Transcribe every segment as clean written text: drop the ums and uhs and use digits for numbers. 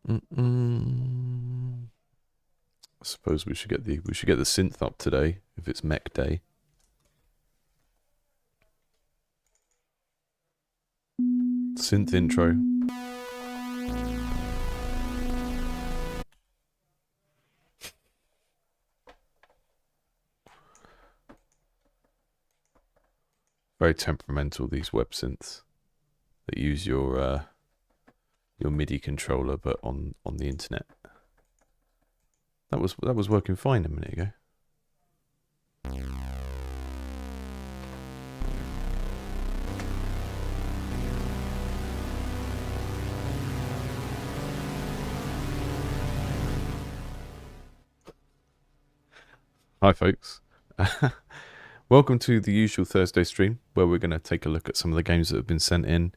I suppose we should get the synth up today if it's Mech Day. Synth intro. Very temperamental, these web synths that use your MIDI controller, but on the internet. That was working fine a minute ago. Hi folks. Welcome to the usual Thursday stream, where we're going to take a look at some of the games that have been sent in.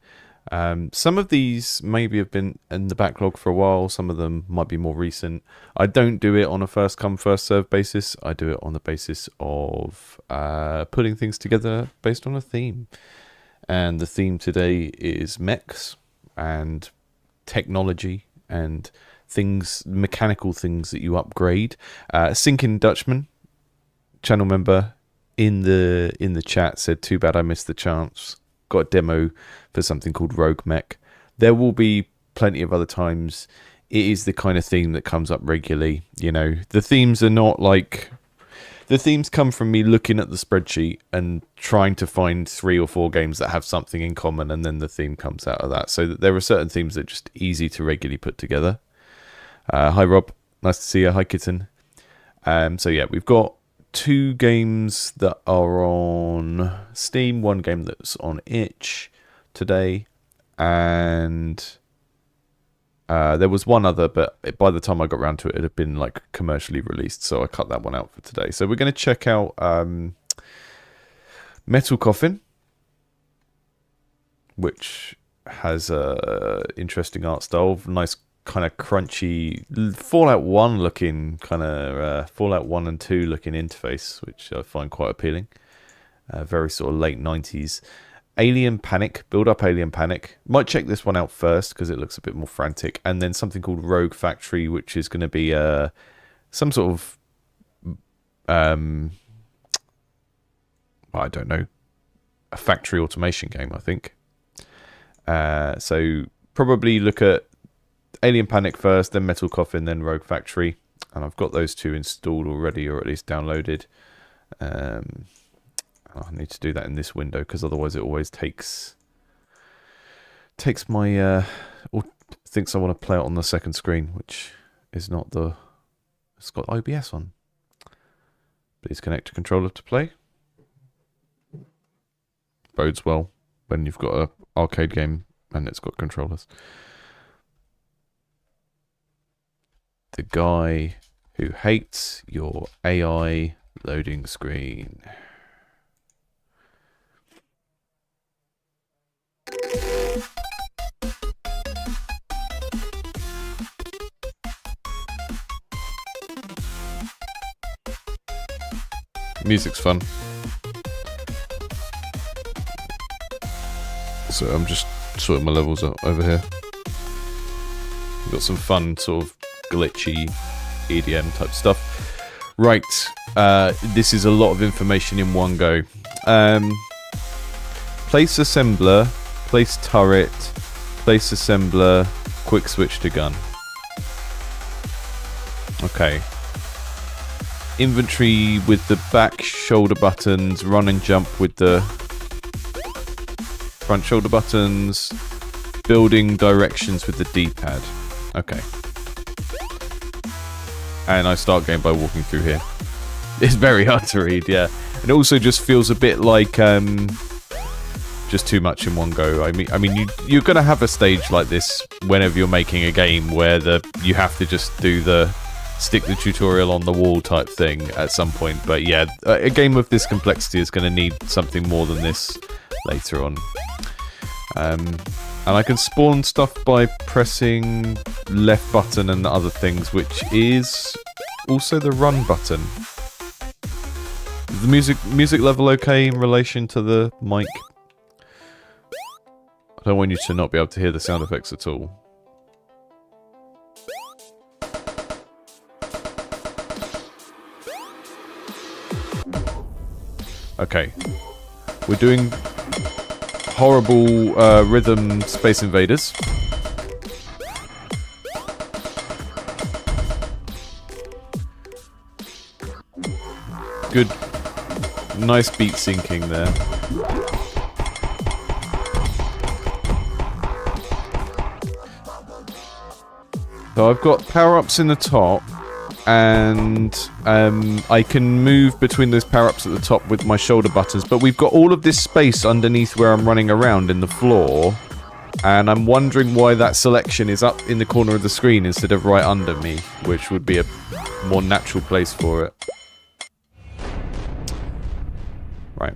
Some of these maybe have been in the backlog for a while, some of them might be more recent. I don't do it on a first come first serve basis. I do it on the basis of putting things together based on a theme. And the theme today is mechs and technology and things, mechanical things that you upgrade. Sinking Dutchman, channel member, in the chat said, "Too bad I missed the chance. Got a demo for something called Rogue Mech." There will be plenty of other times. It is the kind of theme that comes up regularly. You know, the themes are not like... The themes come from me looking at the spreadsheet and trying to find 3 or 4 games that have something in common, and then the theme comes out of that. So there are certain themes that are just easy to regularly put together. Hi Rob, nice to see you. Hi Kitten. So yeah, we've got 2 games that are on Steam, 1 game that's on itch today, and there was 1 other, but by the time I got around to it, it had been like commercially released, so I cut that one out for today. So we're going to check out Metal Coffin, which has a interesting art style, nice kind of crunchy Fallout 1 looking kind of Fallout 1 and 2 looking interface, which I find quite appealing. Very sort of late 90s. Alien Panic, build up Alien Panic. Might check this one out first because it looks a bit more frantic. And then something called Rogue Factory, which is going to be some sort of I don't know, a factory automation game, I think. So probably look at Alien Panic first, then Metal Coffin, then Rogue Factory, and I've got those 2 installed already, or at least downloaded. I need to do that in this window because otherwise it always takes my or thinks I want to play it on the second screen, which is not the... It's got OBS on. Please connect a controller to play. Bodes well when you've got an arcade game and it's got controllers. The guy who hates your AI loading screen. Music's fun. So I'm just sorting my levels out over here. We've got some fun sort of glitchy EDM type stuff. Right, this is a lot of information in one go. Place assembler, place turret, place assembler, quick switch to gun. Okay. Inventory with the back shoulder buttons, run and jump with the front shoulder buttons, building directions with the D-pad. Okay. And I start game by walking through here. It's very hard to read, yeah. It also just feels a bit like just too much in one go. I mean, you're gonna have a stage like this whenever you're making a game where you have to just do the stick the tutorial on the wall type thing at some point. But yeah, a game of this complexity is going to need something more than this later on. And I can spawn stuff by pressing left button and other things, which is also the run button. Is the music level okay in relation to the mic? I don't want you to not be able to hear the sound effects at all. Okay. We're doing horrible rhythm Space Invaders. Good. Nice beat syncing there. So I've got power-ups in the top, and I can move between those power-ups at the top with my shoulder buttons, but we've got all of this space underneath where I'm running around in the floor, and I'm wondering why that selection is up in the corner of the screen instead of right under me, which would be a more natural place for it. Right.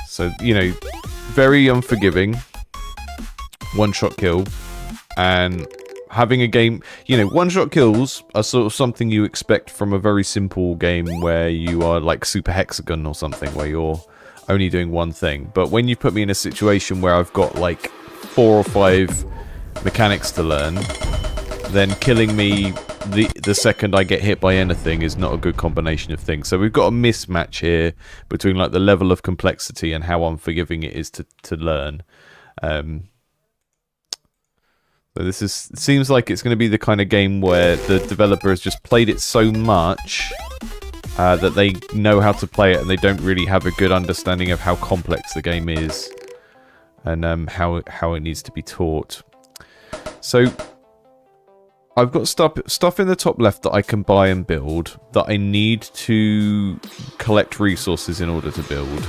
So, you know, very unforgiving, one-shot kill, and having a game, you know, one-shot kills are sort of something you expect from a very simple game where you are like Super Hexagon or something, where you're only doing one thing. But when you put me in a situation where I've got like 4 or 5 mechanics to learn, then killing me the second I get hit by anything is not a good combination of things. So we've got a mismatch here between like the level of complexity and how unforgiving it is to learn. So this seems like it's going to be the kind of game where the developer has just played it so much that they know how to play it, and they don't really have a good understanding of how complex the game is and how it needs to be taught. So I've got stuff in the top left that I can buy and build that I need to collect resources in order to build.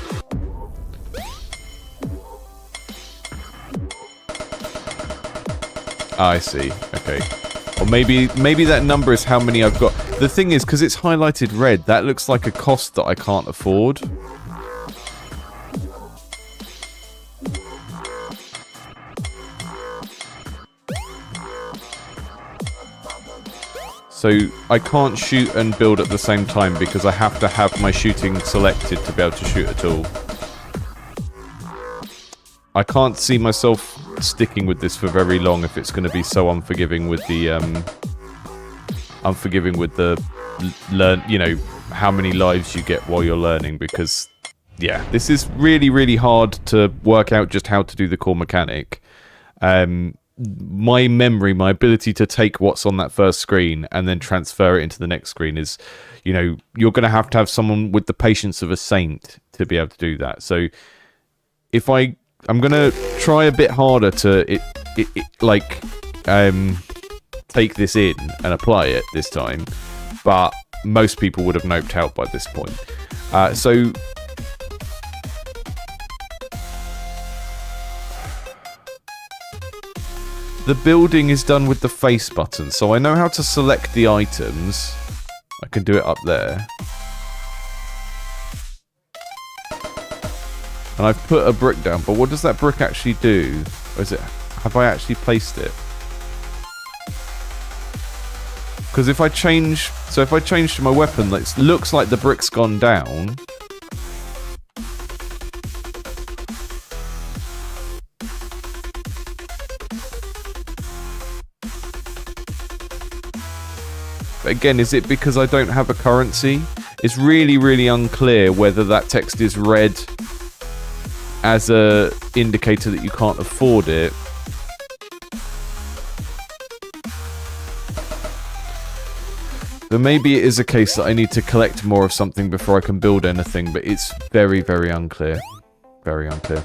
I see. Okay. Or maybe that number is how many I've got. The thing is, because it's highlighted red, that looks like a cost that I can't afford. So I can't shoot and build at the same time because I have to have my shooting selected to be able to shoot at all. I can't see myself sticking with this for very long if it's going to be so unforgiving with the learn, you know, how many lives you get while you're learning, because yeah, this is really, really hard to work out just how to do the core mechanic. My memory, my ability to take what's on that first screen and then transfer it into the next screen is, you know, you're going to have someone with the patience of a saint to be able to do that. So if I'm going to try a bit harder to take this in and apply it this time, but most people would have noped out by this point. So the building is done with the face button, so I know how to select the items. I can do it up there. And I've put a brick down, but what does that brick actually do? Or is it... have I actually placed it? Because if I change... so if I change to my weapon, it looks like the brick's gone down. But again, is it because I don't have a currency? It's really, really unclear whether that text is red as a indicator that you can't afford it. So maybe it is a case that I need to collect more of something before I can build anything, but it's very, very unclear. Very unclear.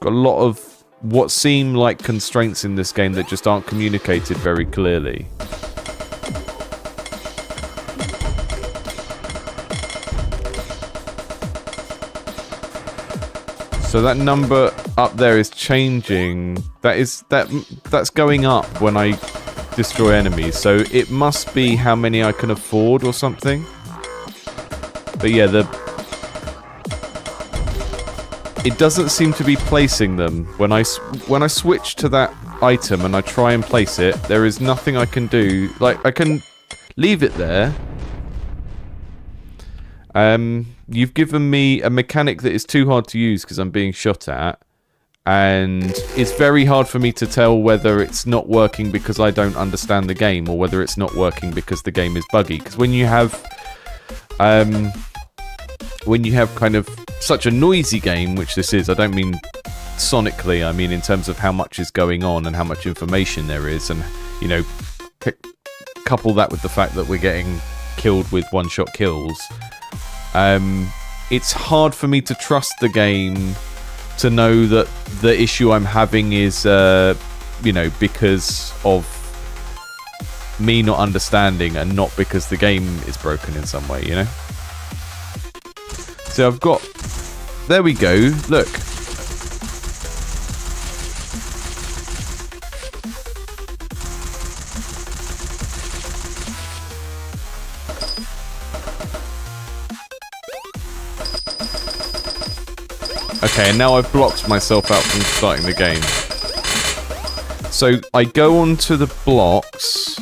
Got a lot of what seem like constraints in this game that just aren't communicated very clearly. So that number up there is changing. That's going up when I destroy enemies. So it must be how many I can afford or something. But yeah, it doesn't seem to be placing them. When I switch to that item and I try and place it, there is nothing I can do. Like, I can leave it there, You've given me a mechanic that is too hard to use because I'm being shot at, and it's very hard for me to tell whether it's not working because I don't understand the game or whether it's not working because the game is buggy. Because when you have kind of such a noisy game, which this is, I don't mean sonically, I mean in terms of how much is going on and how much information there is, and you know, couple that with the fact that we're getting killed with one-shot kills. It's hard for me to trust the game to know that the issue I'm having is, you know, because of me not understanding and not because the game is broken in some way, you know? So I've got... There we go. Look. Okay, and now I've blocked myself out from starting the game. So I go onto the blocks,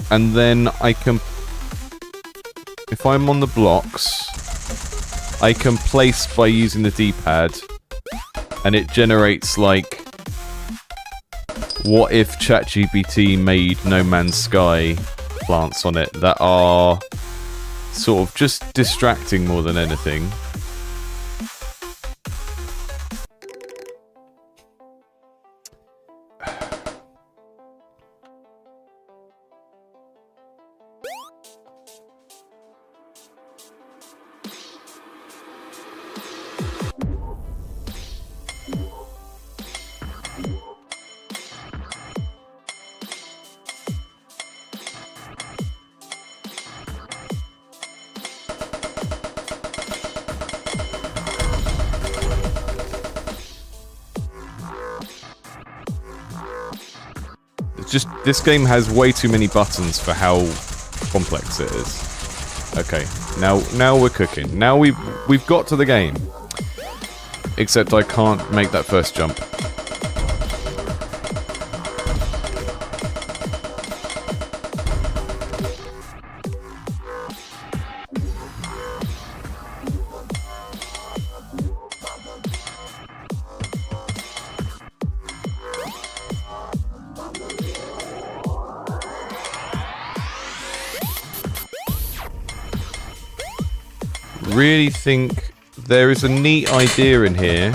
and then I can... If I'm on the blocks, I can place by using the D-pad, and it generates, like... What if ChatGPT made No Man's Sky plants on it that are sort of just distracting more than anything? Just, this game has way too many buttons for how complex it is. Okay, now we're cooking. Now we've got to the game. Except I can't make that first jump. Really think there is a neat idea in here.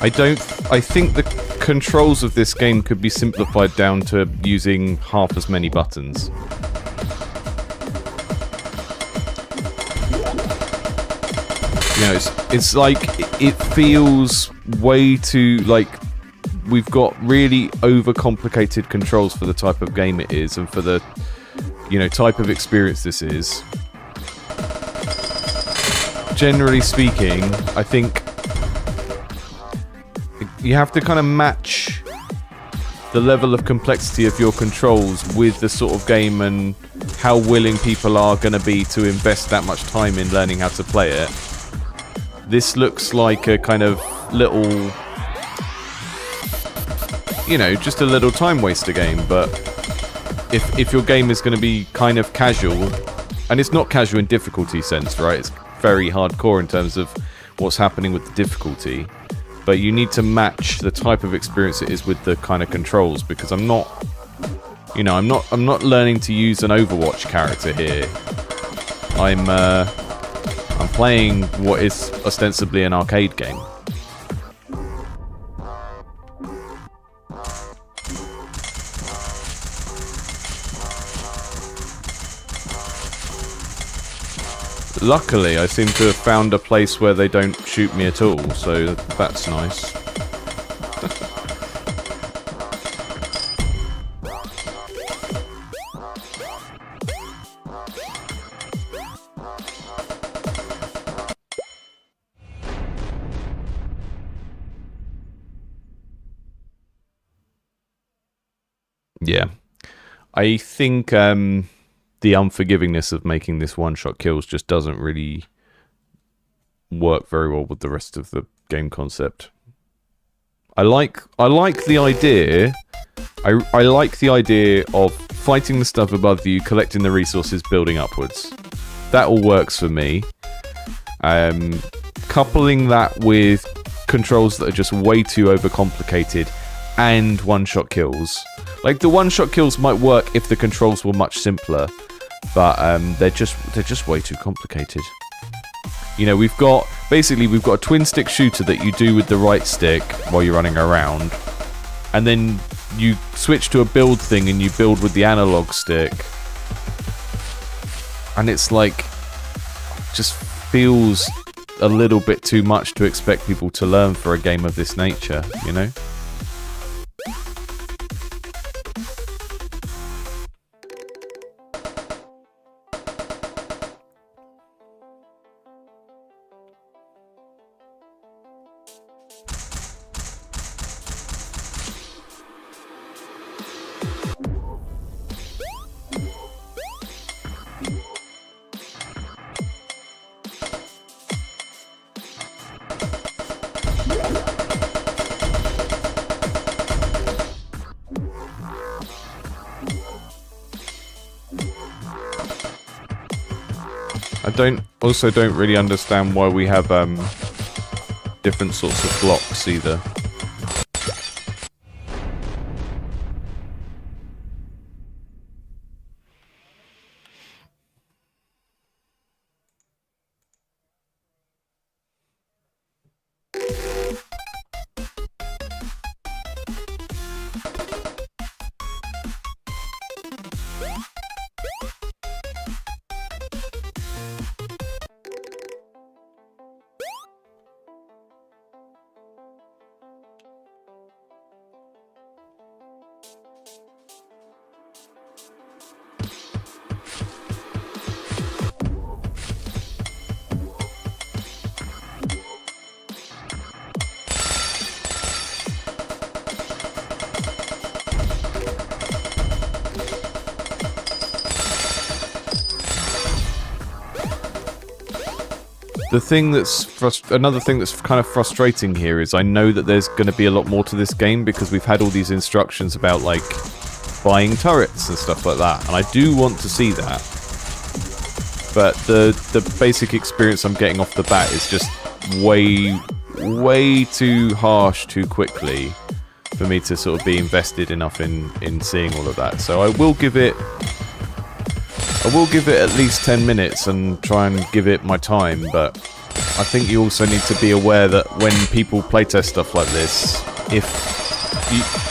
I think the controls of this game could be simplified down to using half as many buttons. You know, it's like, it feels way too, like, we've got really overcomplicated controls for the type of game it is and for the, you know, type of experience this is. Generally speaking, I think you have to kind of match the level of complexity of your controls with the sort of game and how willing people are going to be to invest that much time in learning how to play it. This looks like a kind of little, you know, just a little time waster game, but if your game is going to be kind of casual, and it's not casual in difficulty sense, right? It's very hardcore in terms of what's happening with the difficulty, but you need to match the type of experience it is with the kind of controls, because I'm not, you know, I'm not learning to use an Overwatch character here. I'm playing what is ostensibly an arcade game. Luckily, I seem to have found a place where they don't shoot me at all, so that's nice. Yeah. I think, the unforgivingness of making this one-shot kills just doesn't really work very well with the rest of the game concept. I like the idea. I like the idea of fighting the stuff above you, collecting the resources, building upwards. that all works for me. Coupling that with controls that are just way too overcomplicated and one-shot kills. Like, the one-shot kills might work if the controls were much simpler, but they're just way too complicated. You know, we've got a twin-stick shooter that you do with the right stick while you're running around, and then you switch to a build thing and you build with the analog stick, and it's like, just feels a little bit too much to expect people to learn for a game of this nature, you know? I don't really understand why we have different sorts of blocks either. Another thing that's kind of frustrating here is I know that there's going to be a lot more to this game because we've had all these instructions about, like, buying turrets and stuff like that, and I do want to see that. But the basic experience I'm getting off the bat is just way too harsh too quickly for me to sort of be invested enough in seeing all of that. So I will give it at least 10 minutes and try and give it my time, but I think you also need to be aware that when people playtest stuff like this, if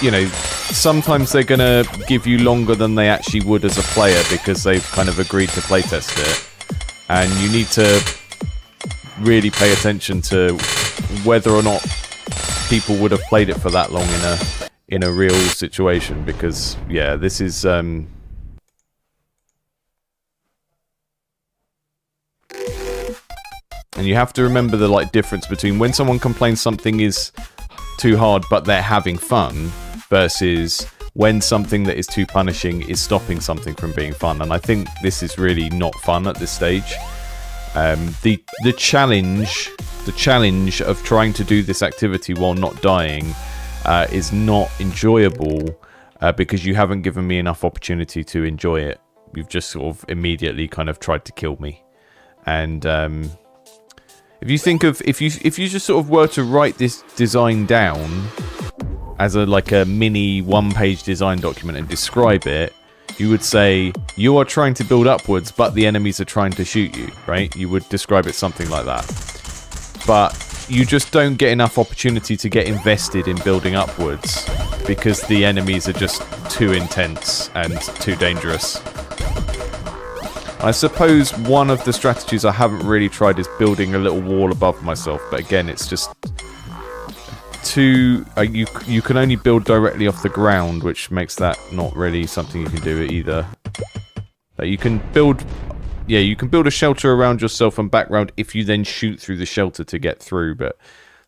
you know, sometimes they're gonna give you longer than they actually would as a player because they've kind of agreed to playtest it, and you need to really pay attention to whether or not people would have played it for that long in a real situation, because yeah, this is and you have to remember the difference between when someone complains something is too hard but they're having fun versus when something that is too punishing is stopping something from being fun. And I think this is really not fun at this stage. The challenge of trying to do this activity while not dying is not enjoyable because you haven't given me enough opportunity to enjoy it. You've just sort of immediately kind of tried to kill me. And if you think of if you just sort of were to write this design down as a mini one-page design document and describe it, you would say you are trying to build upwards, but the enemies are trying to shoot you, right? You would describe it something like that. But you just don't get enough opportunity to get invested in building upwards because the enemies are just too intense and too dangerous. I suppose one of the strategies I haven't really tried is building a little wall above myself, but again, it's just too... you can only build directly off the ground, which makes that not really something you can do either. But you can build... yeah, you can build a shelter around yourself and background if you then shoot through the shelter to get through, but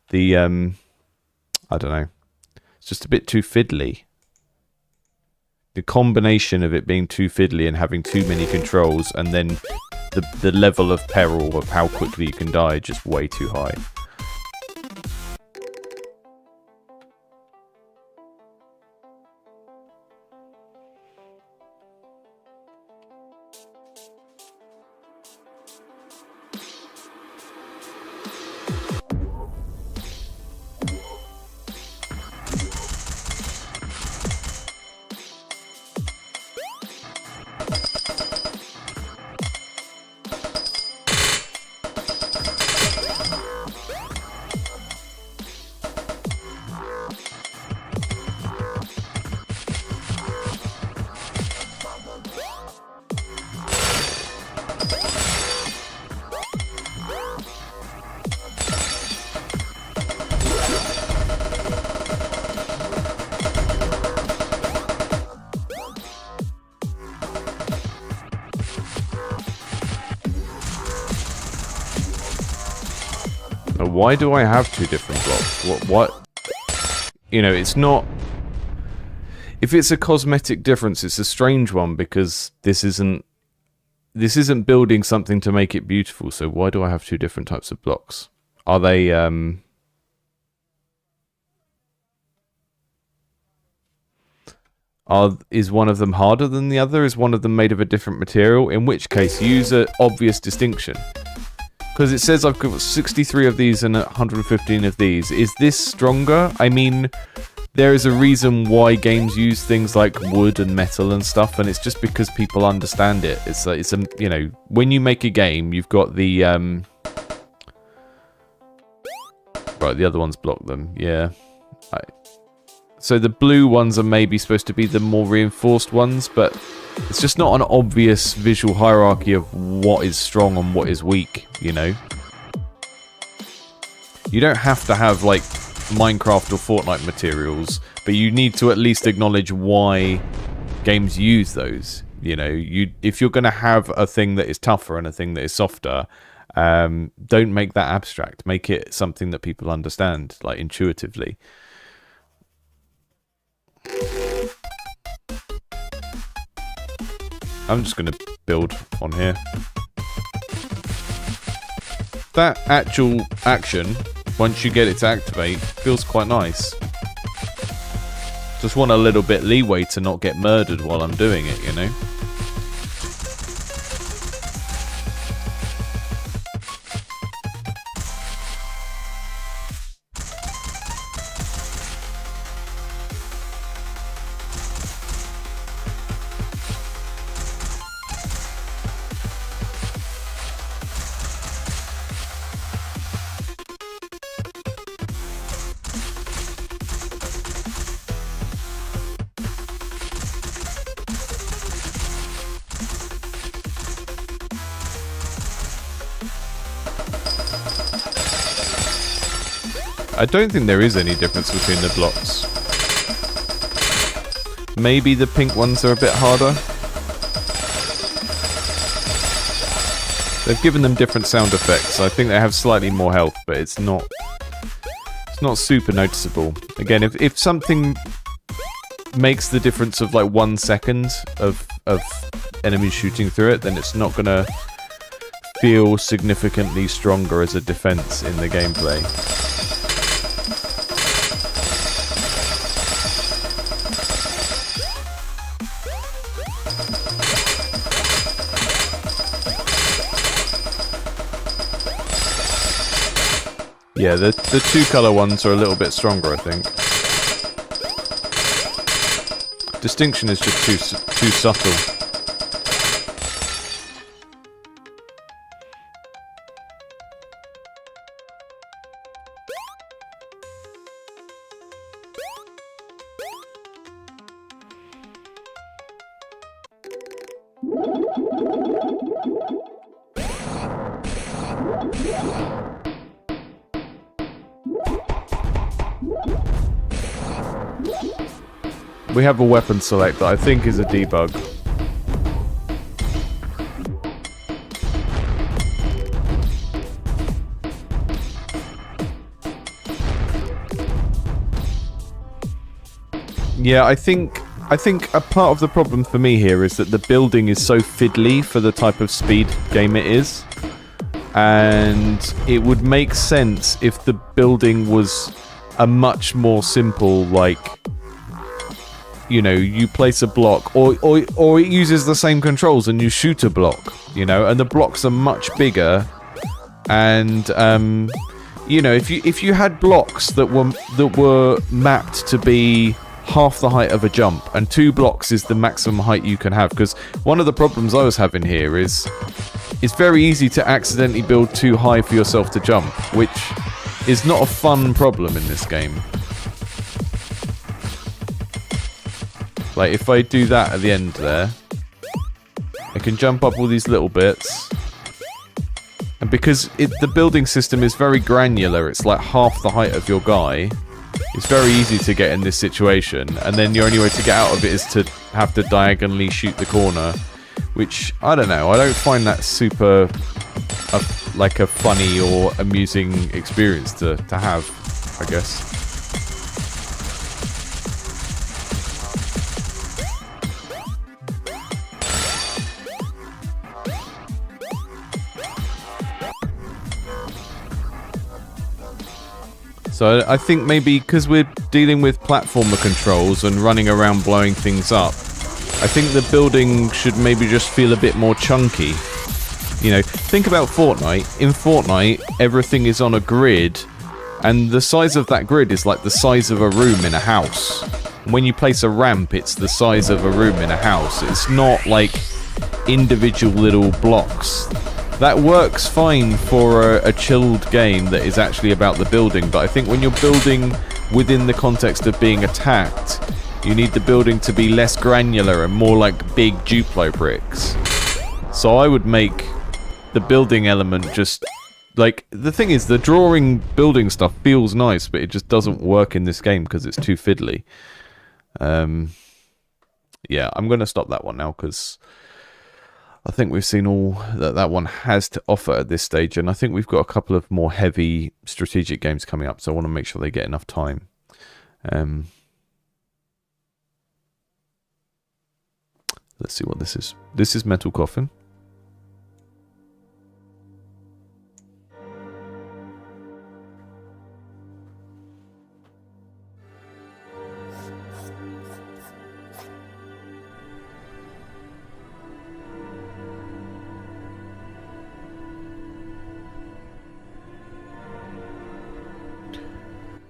the... I don't know. It's just a bit too fiddly. The combination of it being too fiddly and having too many controls, and then the level of peril of how quickly you can die, just way too high. why do I have two different blocks? What? You know, it's not... If it's a cosmetic difference, it's a strange one, because this isn't building something to make it beautiful, so why do I have two different types of blocks? Are they, is one of them harder than the other? Is one of them made of a different material? In which case, use an obvious distinction. Because it says I've got 63 of these and 115 of these. Is this stronger? I mean, there is a reason why games use things like wood and metal and stuff, and it's just because people understand it. It's a, you know, when you make a game, you've got the right, the other ones block them. Yeah. So the blue ones are maybe supposed to be the more reinforced ones, but it's just not an obvious visual hierarchy of what is strong and what is weak, you know? You don't have to have, like, Minecraft or Fortnite materials, but you need to at least acknowledge why games use those. You know, if you're going to have a thing that is tougher and a thing that is softer, don't make that abstract. Make it something that people understand, like, intuitively. I'm just going to build on here. That actual action, once you get it to activate, feels quite nice. Just want a little bit leeway to not get murdered while I'm doing it, you know? I don't think there is any difference between the blocks. Maybe the pink ones are a bit harder. They've given them different sound effects. I think they have slightly more health, but it's not super noticeable. Again, if something makes the difference of like 1 second of enemies shooting through it, then it's not gonna feel significantly stronger as a defense in the gameplay. Yeah, the two colour ones are a little bit stronger, I think. Distinction is just too subtle. We have a weapon select that I think is a debug. Yeah, I think a part of the problem for me here is that the building is so fiddly for the type of speed game it is. And it would make sense if the building was a much more simple, like, you know, you place a block, or it uses the same controls and you shoot a block, you know, and the blocks are much bigger. And you know, if you had blocks that were mapped to be half the height of a jump, and 2 blocks is the maximum height you can have, because one of the problems I was having here is it's very easy to accidentally build too high for yourself to jump, which is not a fun problem in this game. Like, if I do that at the end there, I can jump up all these little bits. And because the building system is very granular, it's like half the height of your guy, it's very easy to get in this situation. And then your only way to get out of it is to have to diagonally shoot the corner. Which, I don't know, I don't find that super, like a funny or amusing experience to have, I guess. So I think maybe because we're dealing with platformer controls and running around blowing things up, I think the building should maybe just feel a bit more chunky. You know, think about Fortnite. In Fortnite, everything is on a grid, and the size of that grid is like the size of a room in a house. When you place a ramp, it's the size of a room in a house. It's not like individual little blocks. That works fine for a chilled game that is actually about the building, but I think when you're building within the context of being attacked, you need the building to be less granular and more like big Duplo bricks. So I would make the building element just... Like, the thing is, the drawing building stuff feels nice, but it just doesn't work in this game because it's too fiddly. Yeah, I'm going to stop that one now because I think we've seen all that that one has to offer at this stage, and I think we've got a couple of more heavy strategic games coming up, so I want to make sure they get enough time. Let's see what this is. This is Metal Coffin.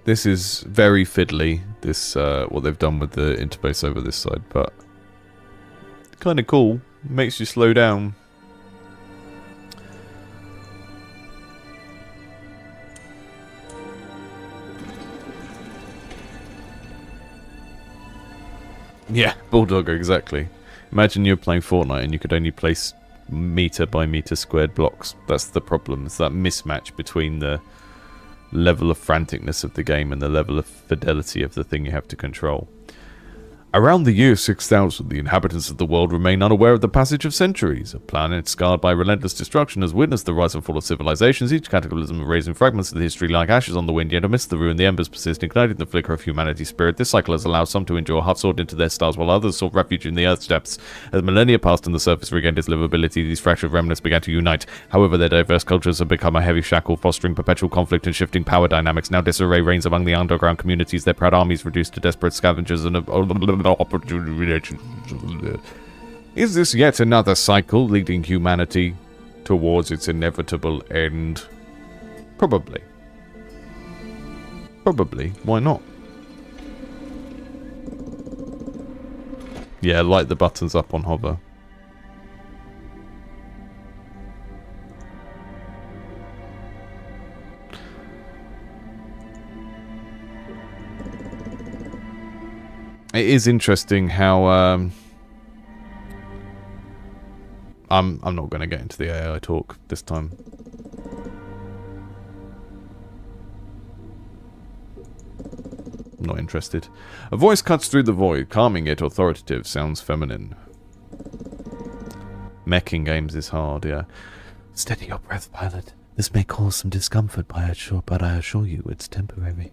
This is very fiddly, this what they've done with the interface over this side, but kind of cool. Makes you slow down. Yeah, Bulldogger, exactly. Imagine you're playing Fortnite and you could only place meter by meter squared blocks. That's the problem. It's that mismatch between the level of franticness of the game and the level of fidelity of the thing you have to control. Around the year 6000, the inhabitants of the world remain unaware of the passage of centuries. A planet scarred by relentless destruction has witnessed the rise and fall of civilizations, each cataclysm raising fragments of the history like ashes on the wind, yet amidst the ruin the embers persist, igniting the flicker of humanity's spirit. This cycle has allowed some to endure, half-soared into their stars, while others sought refuge in the earth's depths. As millennia passed and the surface regained its livability, these fractured remnants began to unite. However, their diverse cultures have become a heavy shackle, fostering perpetual conflict and shifting power dynamics. Now disarray reigns among the underground communities, their proud armies reduced to desperate scavengers and opportunity. Is this yet another cycle leading humanity towards its inevitable end? Probably. Probably. Why not? Yeah, light the buttons up on hover. It is interesting how I'm not going to get into the AI talk this time. Not interested. A voice cuts through the void, calming yet authoritative, sounds feminine. Meching games is hard, yeah. Steady your breath, pilot. This may cause some discomfort, but I assure you it's temporary.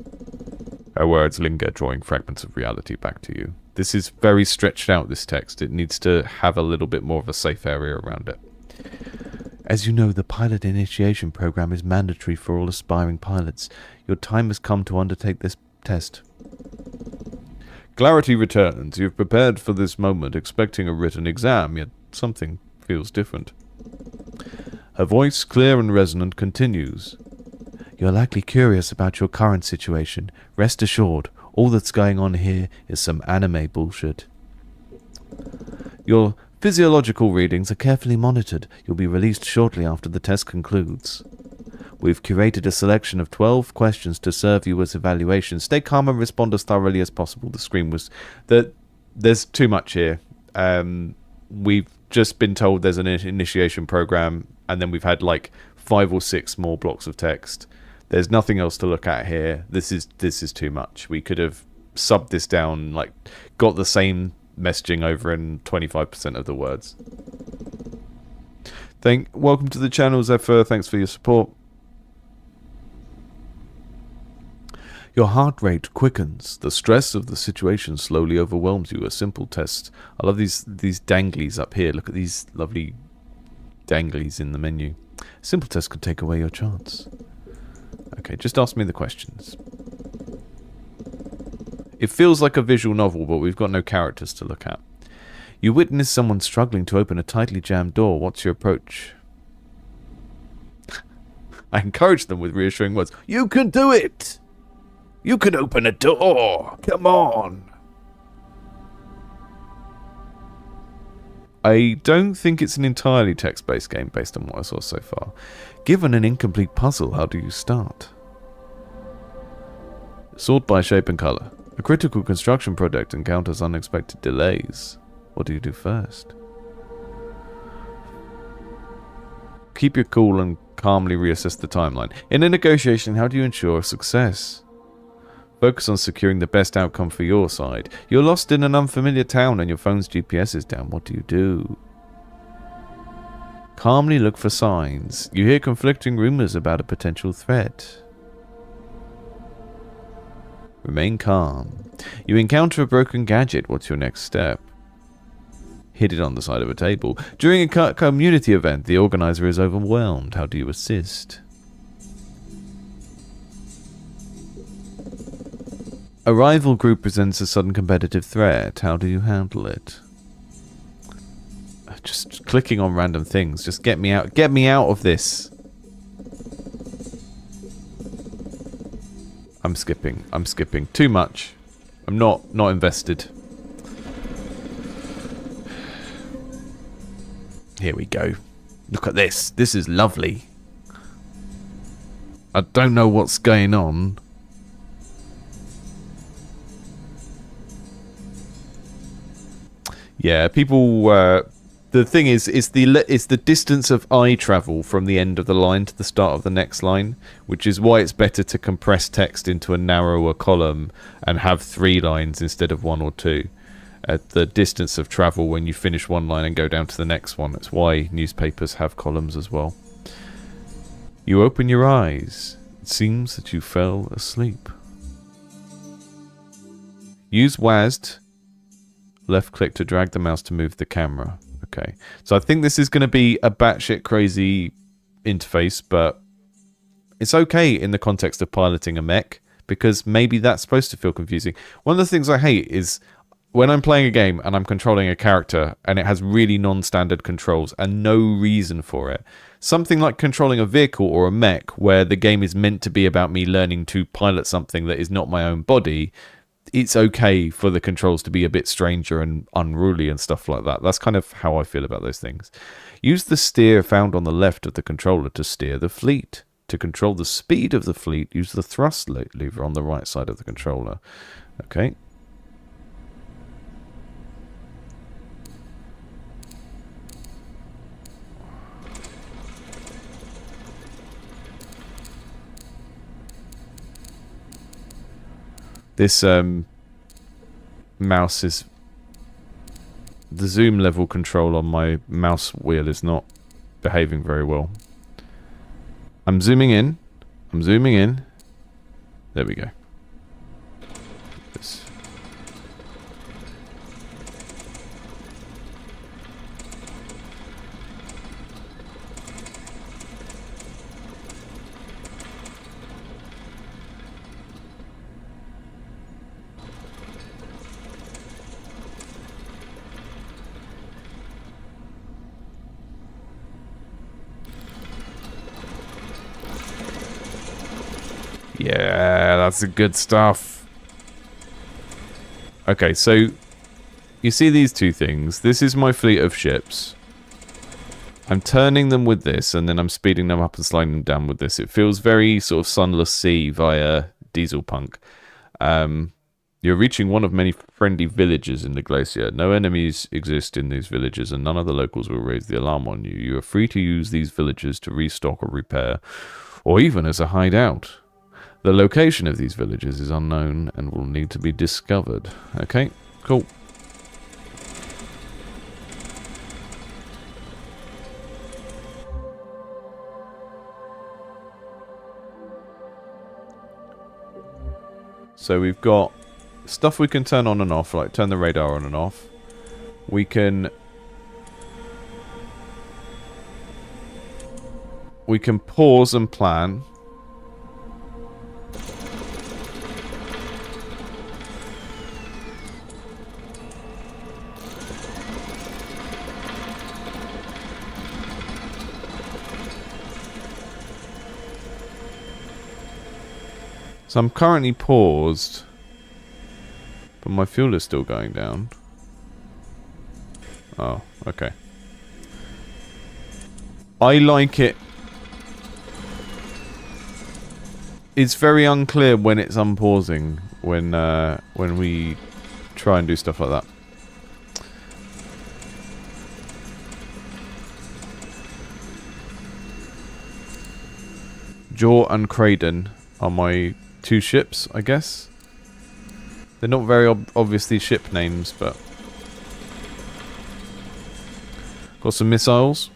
Her words linger, drawing fragments of reality back to you. This is very stretched out, this text. It needs to have a little bit more of a safe area around it. As you know, the pilot initiation program is mandatory for all aspiring pilots. Your time has come to undertake this test. Clarity returns. You've prepared for this moment, expecting a written exam, yet something feels different. Her voice, clear and resonant, continues. You're likely curious about your current situation. Rest assured, all that's going on here is some anime bullshit. Your physiological readings are carefully monitored. You'll be released shortly after the test concludes. We've curated a selection of 12 questions to serve you as evaluation. Stay calm and respond as thoroughly as possible. The screen was... There's too much here. We've just been told there's an initiation program, and then we've had like 5 or 6 more blocks of text. There's nothing else to look at here. This is too much. We could have subbed this down, like got the same messaging over in 25% of the words. Welcome to the channel, Zephyr. Thanks for your support. Your heart rate quickens. The stress of the situation slowly overwhelms you. A simple test. I love these danglies up here. Look at these lovely danglies in the menu. A simple test could take away your chance. Okay, just ask me the questions. It feels like a visual novel, but we've got no characters to look at. You witness someone struggling to open a tightly jammed door. What's your approach? I encourage them with reassuring words. You can do it! You can open a door! Come on! I don't think it's an entirely text-based game based on what I saw so far. Given an incomplete puzzle, how do you start? Sort by shape and colour. A critical construction project encounters unexpected delays. What do you do first? Keep your cool and calmly reassess the timeline. In a negotiation, how do you ensure success? Focus on securing the best outcome for your side. You're lost in an unfamiliar town and your phone's GPS is down. What do you do? Calmly look for signs. You hear conflicting rumors about a potential threat. Remain calm. You encounter a broken gadget. What's your next step? Hid it on the side of a table. During a community event, the organizer is overwhelmed. How do you assist? A rival group presents a sudden competitive threat. How do you handle it? Just clicking on random things. Just get me out. Get me out of this. I'm skipping. I'm skipping. Too much. I'm not invested. Here we go. Look at this. This is lovely. I don't know what's going on. Yeah, people. The thing is, it's the distance of eye travel from the end of the line to the start of the next line, which is why it's better to compress text into a narrower column and have 3 lines instead of 1 or 2. At the distance of travel when you finish one line and go down to the next one. That's why newspapers have columns as well. You open your eyes. It seems that you fell asleep. Use WASD. Left click to drag the mouse to move the camera. Okay. So I think this is going to be a batshit crazy interface, but it's okay in the context of piloting a mech, because maybe that's supposed to feel confusing. One of the things I hate is when I'm playing a game and I'm controlling a character and it has really non-standard controls and no reason for it. Something like controlling a vehicle or a mech where the game is meant to be about me learning to pilot something that is not my own body. It's okay for the controls to be a bit stranger and unruly and stuff like that. That's kind of how I feel about those things. Use the steer found on the left of the controller to steer the fleet. To control the speed of the fleet, use the thrust lever on the right side of the controller. Okay. This mouse is... The zoom level control on my mouse wheel is not behaving very well. I'm zooming in. I'm zooming in. There we go. This. Yeah, that's the good stuff. Okay, so you see these two things. This is my fleet of ships. I'm turning them with this, and then I'm speeding them up and slowing them down with this. It feels very sort of Sunless Sea via Diesel Punk. You're reaching one of many friendly villages in the glacier. No enemies exist in these villages, and none of the locals will raise the alarm on you. You are free to use these villages to restock or repair, or even as a hideout. The location of these villages is unknown and will need to be discovered. Okay, cool. So we've got stuff we can turn on and off, like turn the radar on and off. We can pause and plan. So I'm currently paused, but my fuel is still going down. Oh, okay. I like it. It's very unclear when it's unpausing when we try and do stuff like that. Jaw and Craden are my 2 ships, I guess. They're not very obviously ship names, but got some missiles.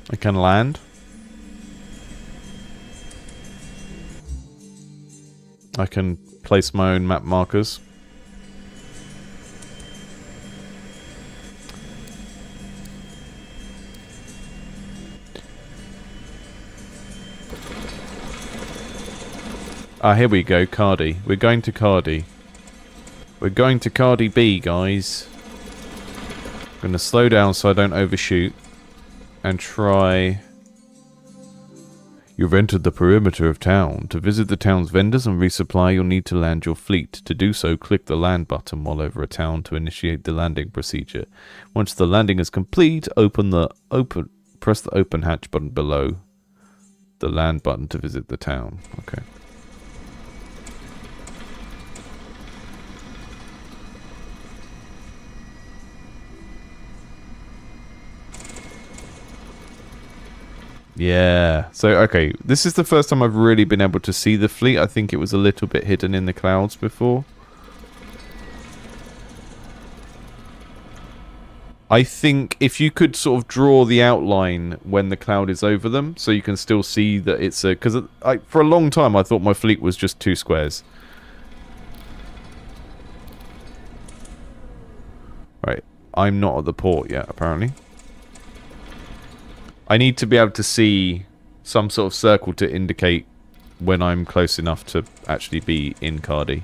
I can land. I can place my own map markers. Ah, here we go, Cardi. We're going to Cardi. We're going to Cardi B, guys. I'm going to slow down so I don't overshoot. And try... You've entered the perimeter of town. To visit the town's vendors and resupply, you'll need to land your fleet. To do so, click the land button while over a town to initiate the landing procedure. Once the landing is complete, press the open hatch button below the land button to visit the town. Okay. Yeah, so okay, this is the first time I've really been able to see the fleet. I think it was a little bit hidden in the clouds before. I think if you could sort of draw the outline when the cloud is over them, so you can still see that it's a... Because for a long time I thought my fleet was just 2 squares. Right, I'm not at the port yet, apparently. I need to be able to see some sort of circle to indicate when I'm close enough to actually be in Cardi.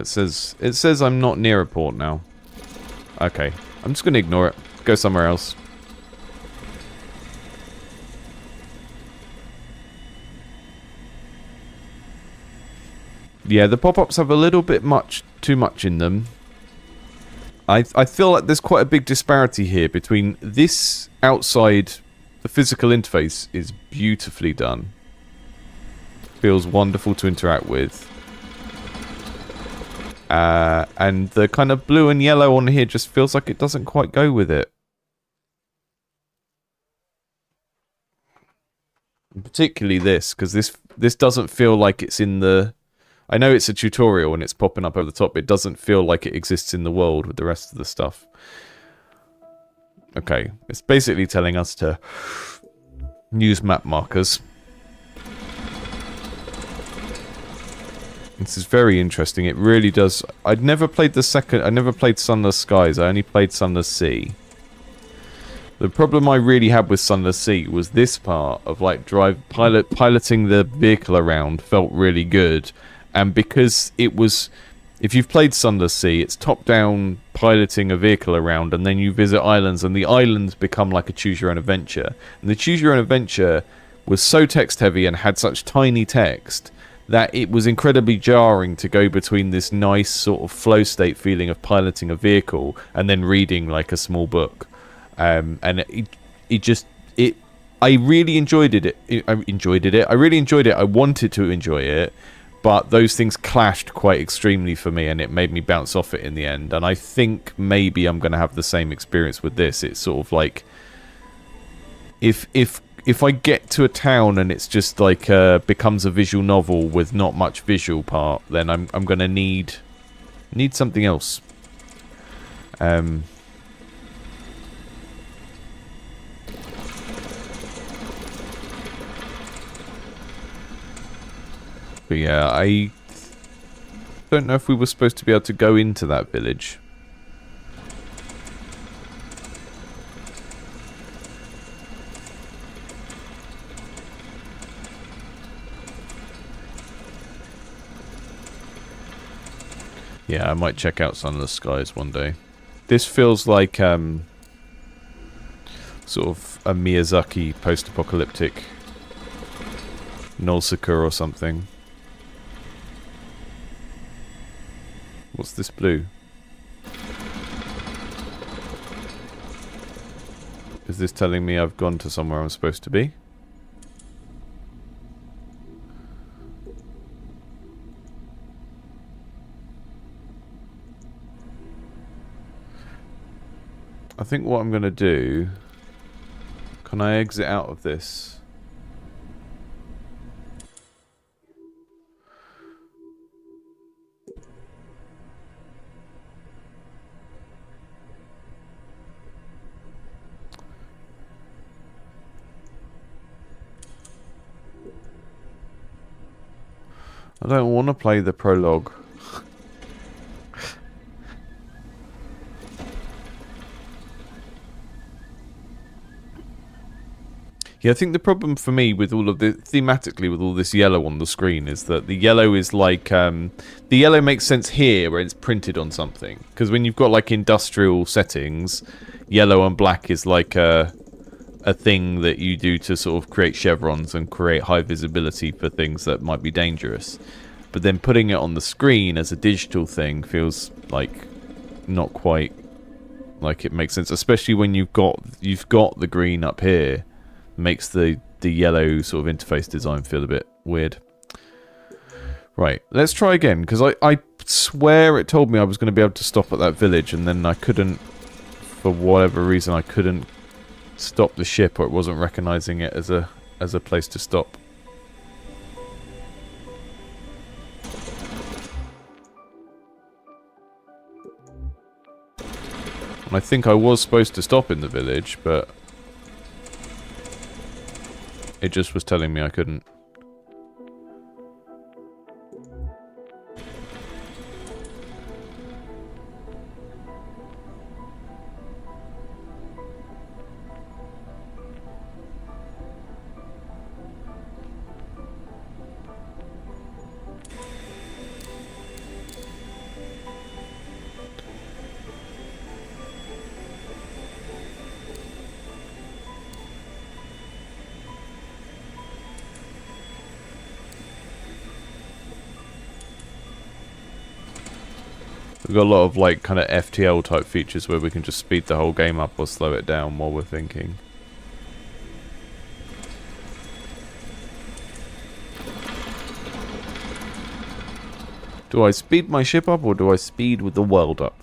It says I'm not near a port now. Okay, I'm just going to ignore it. Go somewhere else. Yeah, the pop-ups have a little bit too much in them. I feel like there's quite a big disparity here between this outside. The physical interface is beautifully done. Feels wonderful to interact with. And the kind of blue and yellow on here just feels like it doesn't quite go with it. And particularly this, because this doesn't feel like it's in the... I know it's a tutorial and it's popping up over the top. It doesn't feel like it exists in the world with the rest of the stuff. Okay, it's basically telling us to use map markers. This is very interesting. It really does. I never played Sunless Skies. I only played Sunless Sea. The problem I really had with Sunless Sea was this part of like piloting the vehicle around felt really good, and because it was, if you've played Sunless Sea, it's top-down piloting a vehicle around, and then you visit islands, and the islands become like a choose-your-own-adventure. And the choose-your-own-adventure was so text-heavy and had such tiny text that it was incredibly jarring to go between this nice sort of flow state feeling of piloting a vehicle and then reading like a small book. And I really enjoyed it. I really enjoyed it. I wanted to enjoy it, but those things clashed quite extremely for me, and it made me bounce off it in the end. And I think maybe I'm going to have the same experience with this. It's sort of like if I get to a town and it's just like becomes a visual novel with not much visual part, then I'm going to need something else. But yeah, I don't know if we were supposed to be able to go into that village. Yeah, I might check out Sun of the Skies one day. This feels like sort of a Miyazaki post-apocalyptic Nausicaa or something. What's this blue? Is this telling me I've gone to somewhere I'm supposed to be? I think what I'm going to do... Can I exit out of this? I don't want to play the prologue. Yeah, I think the problem for me with all of the thematically with all this yellow on the screen is that the yellow is like the yellow makes sense here where it's printed on something, because when you've got like industrial settings, yellow and black is like a thing that you do to sort of create chevrons and create high visibility for things that might be dangerous. But then putting it on the screen as a digital thing feels like not quite like it makes sense, especially when you've got the green up here. Makes the yellow sort of interface design feel a bit weird. Right, let's try again, because I swear it told me I was going to be able to stop at that village, and then I couldn't, for whatever reason, I couldn't stop the ship, or it wasn't recognizing it as a place to stop. And I think I was supposed to stop in the village, but it just was telling me I couldn't. We've got a lot of like kind of FTL type features where we can just speed the whole game up or slow it down while we're thinking. Do I speed my ship up or do I speed with the world up?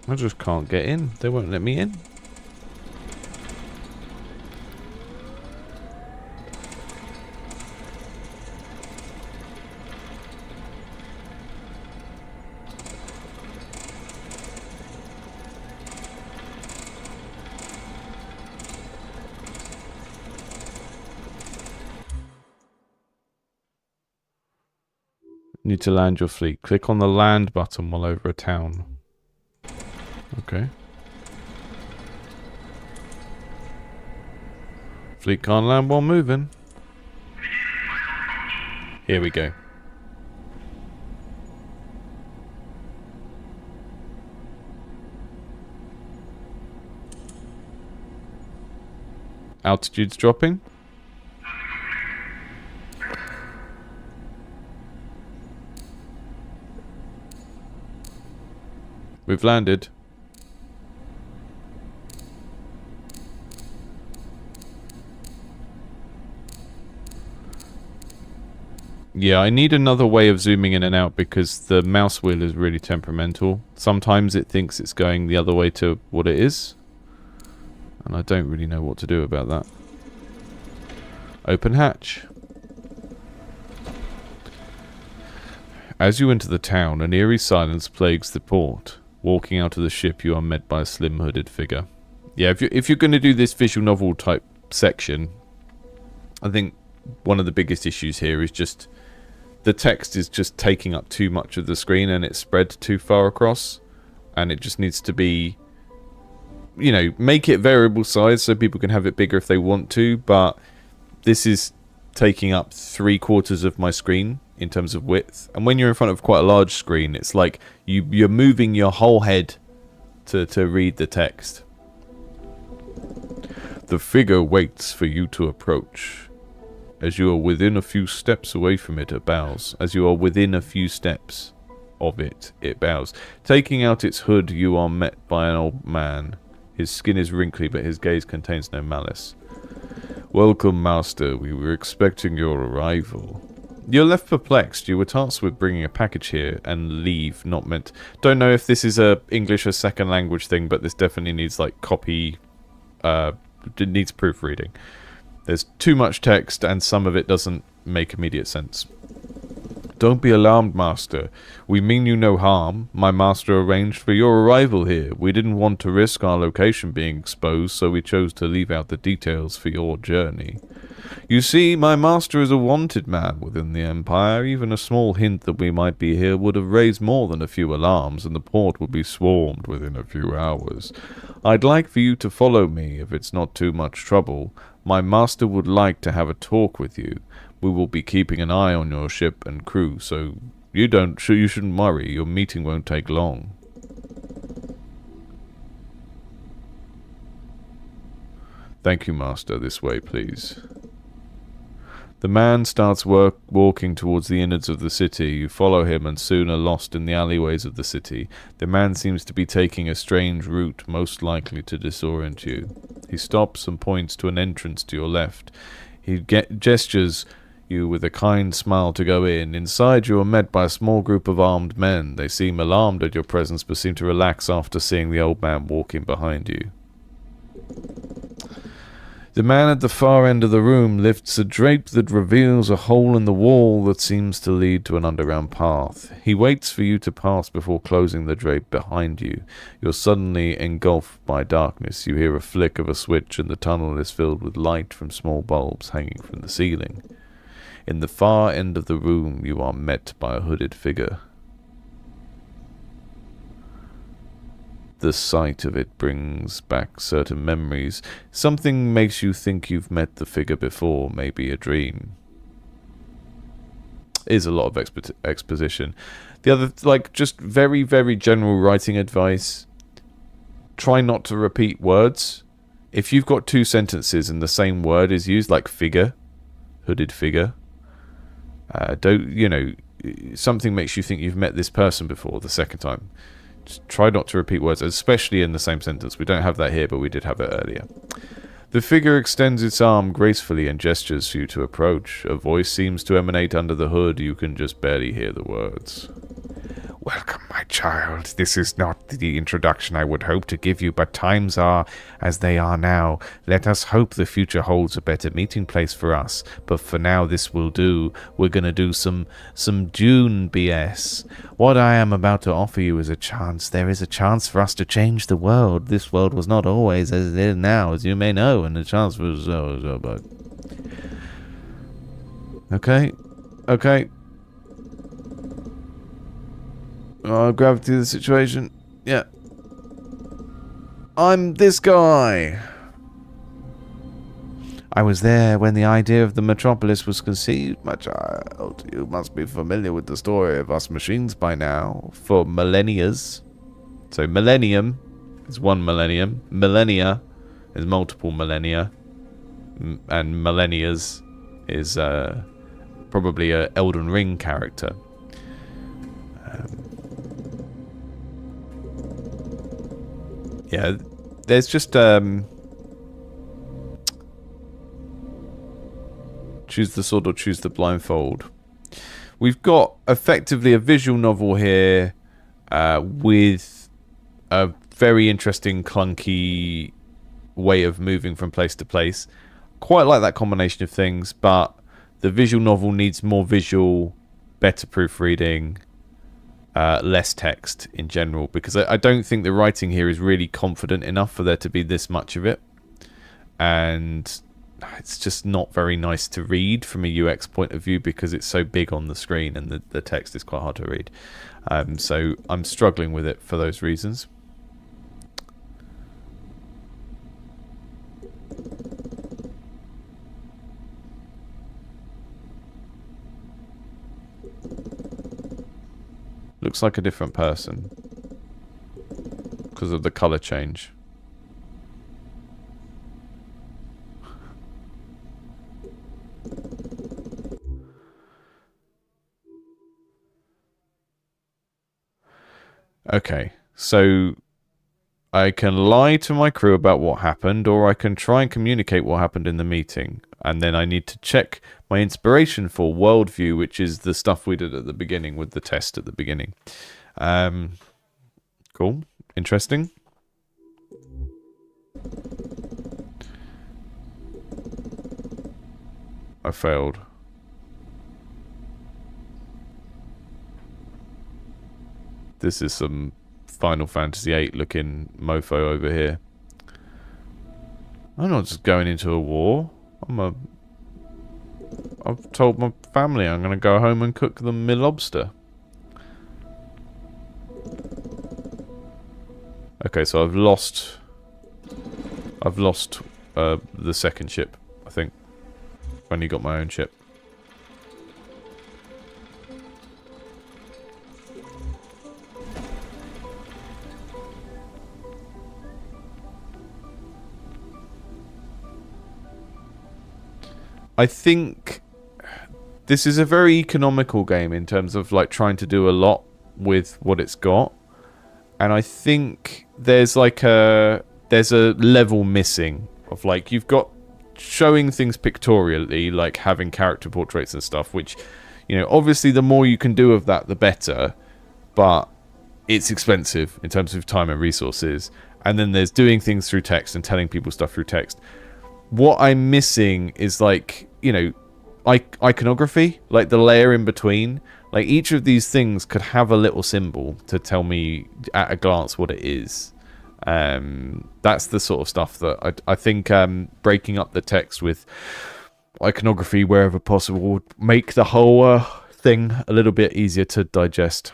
I just can't get in. They won't let me in. Need to land your fleet. Click on the land button while over a town. Okay. Fleet can't land while moving. Here we go. Altitude's dropping. We've landed. Yeah, I need another way of zooming in and out because the mouse wheel is really temperamental. Sometimes it thinks it's going the other way to what it is. And I don't really know what to do about that. Open hatch. As you enter the town, an eerie silence plagues the port. Walking out of the ship, you are met by a slim hooded figure. Yeah, if you're going to do this visual novel type section, I think one of the biggest issues here is just the text is just taking up too much of the screen and it's spread too far across, and it just needs to be, you know, make it variable size so people can have it bigger if they want to, but this is taking up 3/4 of my screen in terms of width, and when you're in front of quite a large screen, it's like you're moving your whole head to read the text. The figure waits for you to approach. As you are within a few steps away from it, it bows. As you are within a few steps of it, it bows. Taking out its hood, you are met by an old man. His skin is wrinkly, but his gaze contains no malice. Welcome, master. We were expecting your arrival. You're left perplexed. You were tasked with bringing a package here and leave, not meant... Don't know if this is a English or second language thing, but this definitely needs, like, copy... it needs proofreading. There's too much text, and some of it doesn't make immediate sense. Don't be alarmed, master. We mean you no harm. My master arranged for your arrival here. We didn't want to risk our location being exposed, so we chose to leave out the details for your journey. You see, my master is a wanted man within the Empire. Even a small hint that we might be here would have raised more than a few alarms, and the port would be swarmed within a few hours. I'd like for you to follow me, if it's not too much trouble. My master would like to have a talk with you. We will be keeping an eye on your ship and crew, so you shouldn't worry. Your meeting won't take long. Thank you, master. This way, please. The man starts walking towards the innards of the city. You follow him and soon are lost in the alleyways of the city. The man seems to be taking a strange route, most likely to disorient you. He stops and points to an entrance to your left. He gestures you with a kind smile to go in. Inside you are met by a small group of armed men. They seem alarmed at your presence, but seem to relax after seeing the old man walking behind you. The man at the far end of the room lifts a drape that reveals a hole in the wall that seems to lead to an underground path. He waits for you to pass before closing the drape behind you. You're suddenly engulfed by darkness. You hear a flick of a switch and the tunnel is filled with light from small bulbs hanging from the ceiling. In the far end of the room, you are met by a hooded figure. The sight of it brings back certain memories. Something makes you think you've met the figure before, maybe a dream. Is a lot of exposition. The other, like, just very, very general writing advice. Try not to repeat words. If you've got two sentences and the same word is used, like figure, hooded figure, something makes you think you've met this person before the second time. Just try not to repeat words, especially in the same sentence. We don't have that here, but we did have it earlier. The figure extends its arm gracefully and gestures for you to approach. A voice seems to emanate under the hood. You can just barely hear the words. Welcome, my child. This is not the introduction I would hope to give you, but times are as they are now. Let us hope the future holds a better meeting place for us. But for now, this will do. We're going to do some Dune BS. What I am about to offer you is a chance. There is a chance for us to change the world. This world was not always as it is now, as you may know, and the chance was but... Okay. Gravity of the situation. Yeah. I'm this guy. I was there when the idea of the metropolis was conceived, my child. You must be familiar with the story of us machines by now. For millennias. So millennium is one millennium. Millennia is multiple millennia. and Millennia's is probably a Elden Ring character. Yeah, there's just choose the sword or choose the blindfold. We've got effectively a visual novel here with a very interesting, clunky way of moving from place to place. Quite like that combination of things, but the visual novel needs more visual, better proofreading, less text in general, because I don't think the writing here is really confident enough for there to be this much of it, and it's just not very nice to read from a UX point of view because it's so big on the screen and the text is quite hard to read. So I'm struggling with it for those reasons. Looks like a different person because of the color change. Okay, so I can lie to my crew about what happened, or I can try and communicate what happened in the meeting. And then I need to check my inspiration for worldview, which is the stuff we did at the beginning with the test at the beginning. Cool. Interesting. I failed. This is some Final Fantasy VIII looking mofo over here. I'm not just going into a war. I've told my family I'm going to go home and cook them my lobster. Okay, so I've lost the second ship, I think. I've only got my own ship. I think this is a very economical game in terms of like trying to do a lot with what it's got, and I think there's a level missing of like you've got showing things pictorially, like having character portraits and stuff, which, you know, obviously the more you can do of that the better, but it's expensive in terms of time and resources. And then there's doing things through text and telling people stuff through text. What I'm missing is, like, you know, iconography, like the layer in between. Like each of these things could have a little symbol to tell me at a glance what it is. That's the sort of stuff that I think breaking up the text with iconography wherever possible would make the whole thing a little bit easier to digest.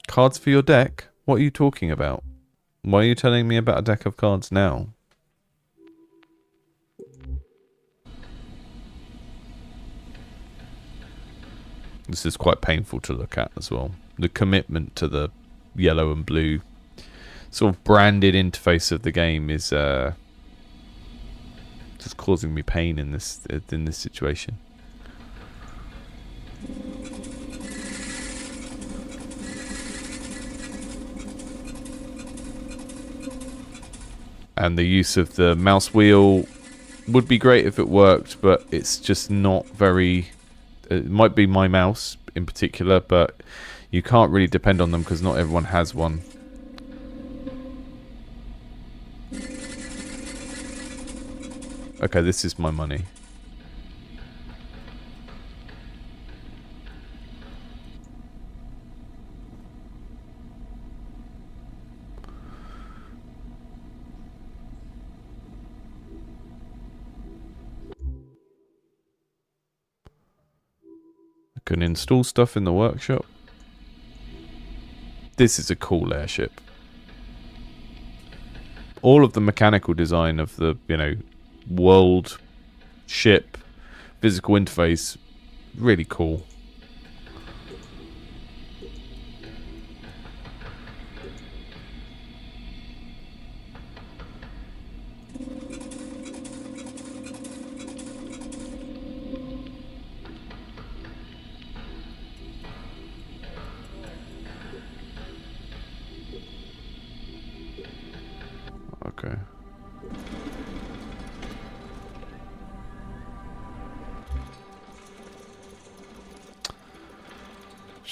Cards for your deck? What are you talking about? Why are you telling me about a deck of cards now? This is quite painful to look at as well. The commitment to the yellow and blue sort of branded interface of the game is just causing me pain in this situation. And the use of the mouse wheel would be great if it worked, but it's just not very... It might be my mouse in particular, but you can't really depend on them because not everyone has one. Okay, this is my money. Can install stuff in the workshop. This is a cool airship. All of the mechanical design of the, you know, world, ship, physical interface, really cool.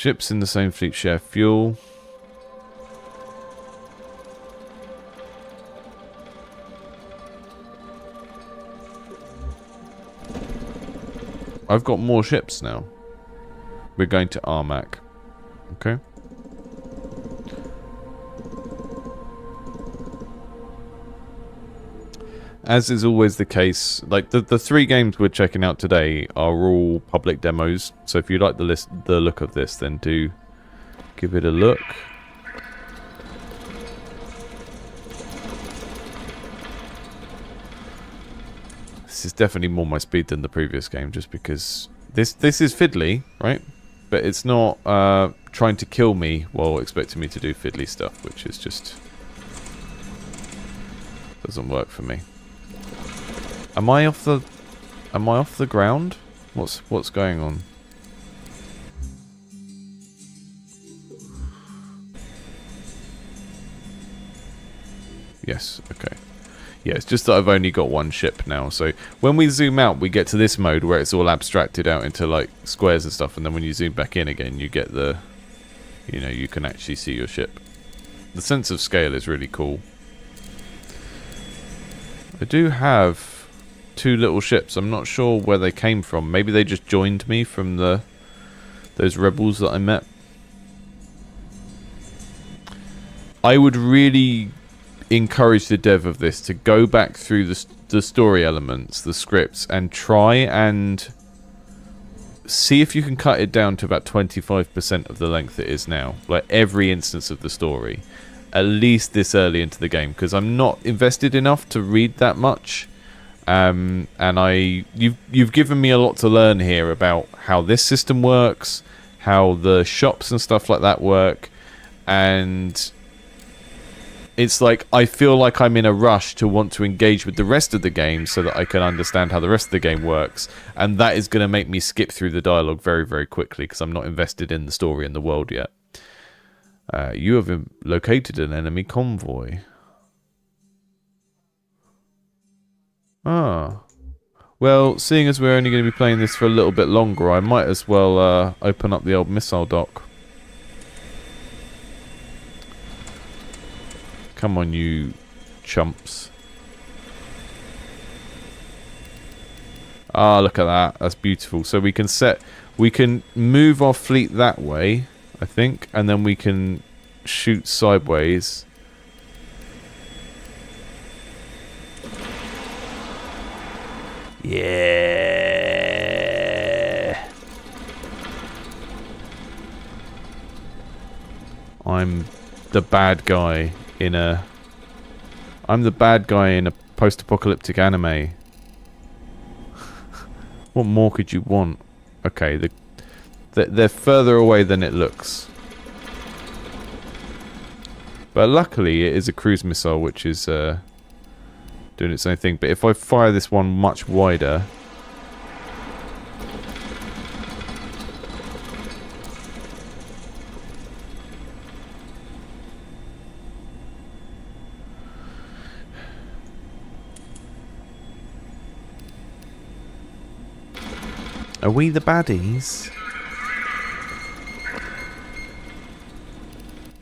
Ships in the same fleet share fuel. I've got more ships now. We're going to Armac. Okay. As is always the case, like the 3 games we're checking out today are all public demos. So if you like the look of this, then do give it a look. This is definitely more my speed than the previous game, just because this is fiddly, right? But it's not trying to kill me while expecting me to do fiddly stuff, which is just doesn't work for me. Am I off the ground? What's going on? Yes, okay. Yeah, it's just that I've only got 1 ship now, so when we zoom out, we get to this mode where it's all abstracted out into, like, squares and stuff, and then when you zoom back in again, you get the, you know, you can actually see your ship. The sense of scale is really cool. I do have 2 little ships. I'm not sure where they came from. Maybe they just joined me from those rebels that I met. I would really encourage the dev of this to go back through the story elements, the scripts, and try and see if you can cut it down to about 25% of the length it is now. Like every instance of the story, at least this early into the game, because I'm not invested enough to read that much. And you've given me a lot to learn here about how this system works, how the shops and stuff like that work, and it's like I feel like I'm in a rush to want to engage with the rest of the game so that I can understand how the rest of the game works, and that is going to make me skip through the dialogue very, very quickly because I'm not invested in the story and the world yet. You have located an enemy convoy. Ah. Well, seeing as we're only going to be playing this for a little bit longer, I might as well open up the old missile dock. Come on, you chumps. Ah, look at that. That's beautiful. So we can move our fleet that way, I think, and then we can shoot sideways. Yeah. I'm the bad guy in a post-apocalyptic anime. What more could you want? Okay, they're further away than it looks. But luckily it is a cruise missile which is doing its own thing. But if I fire this one much wider, are we the baddies?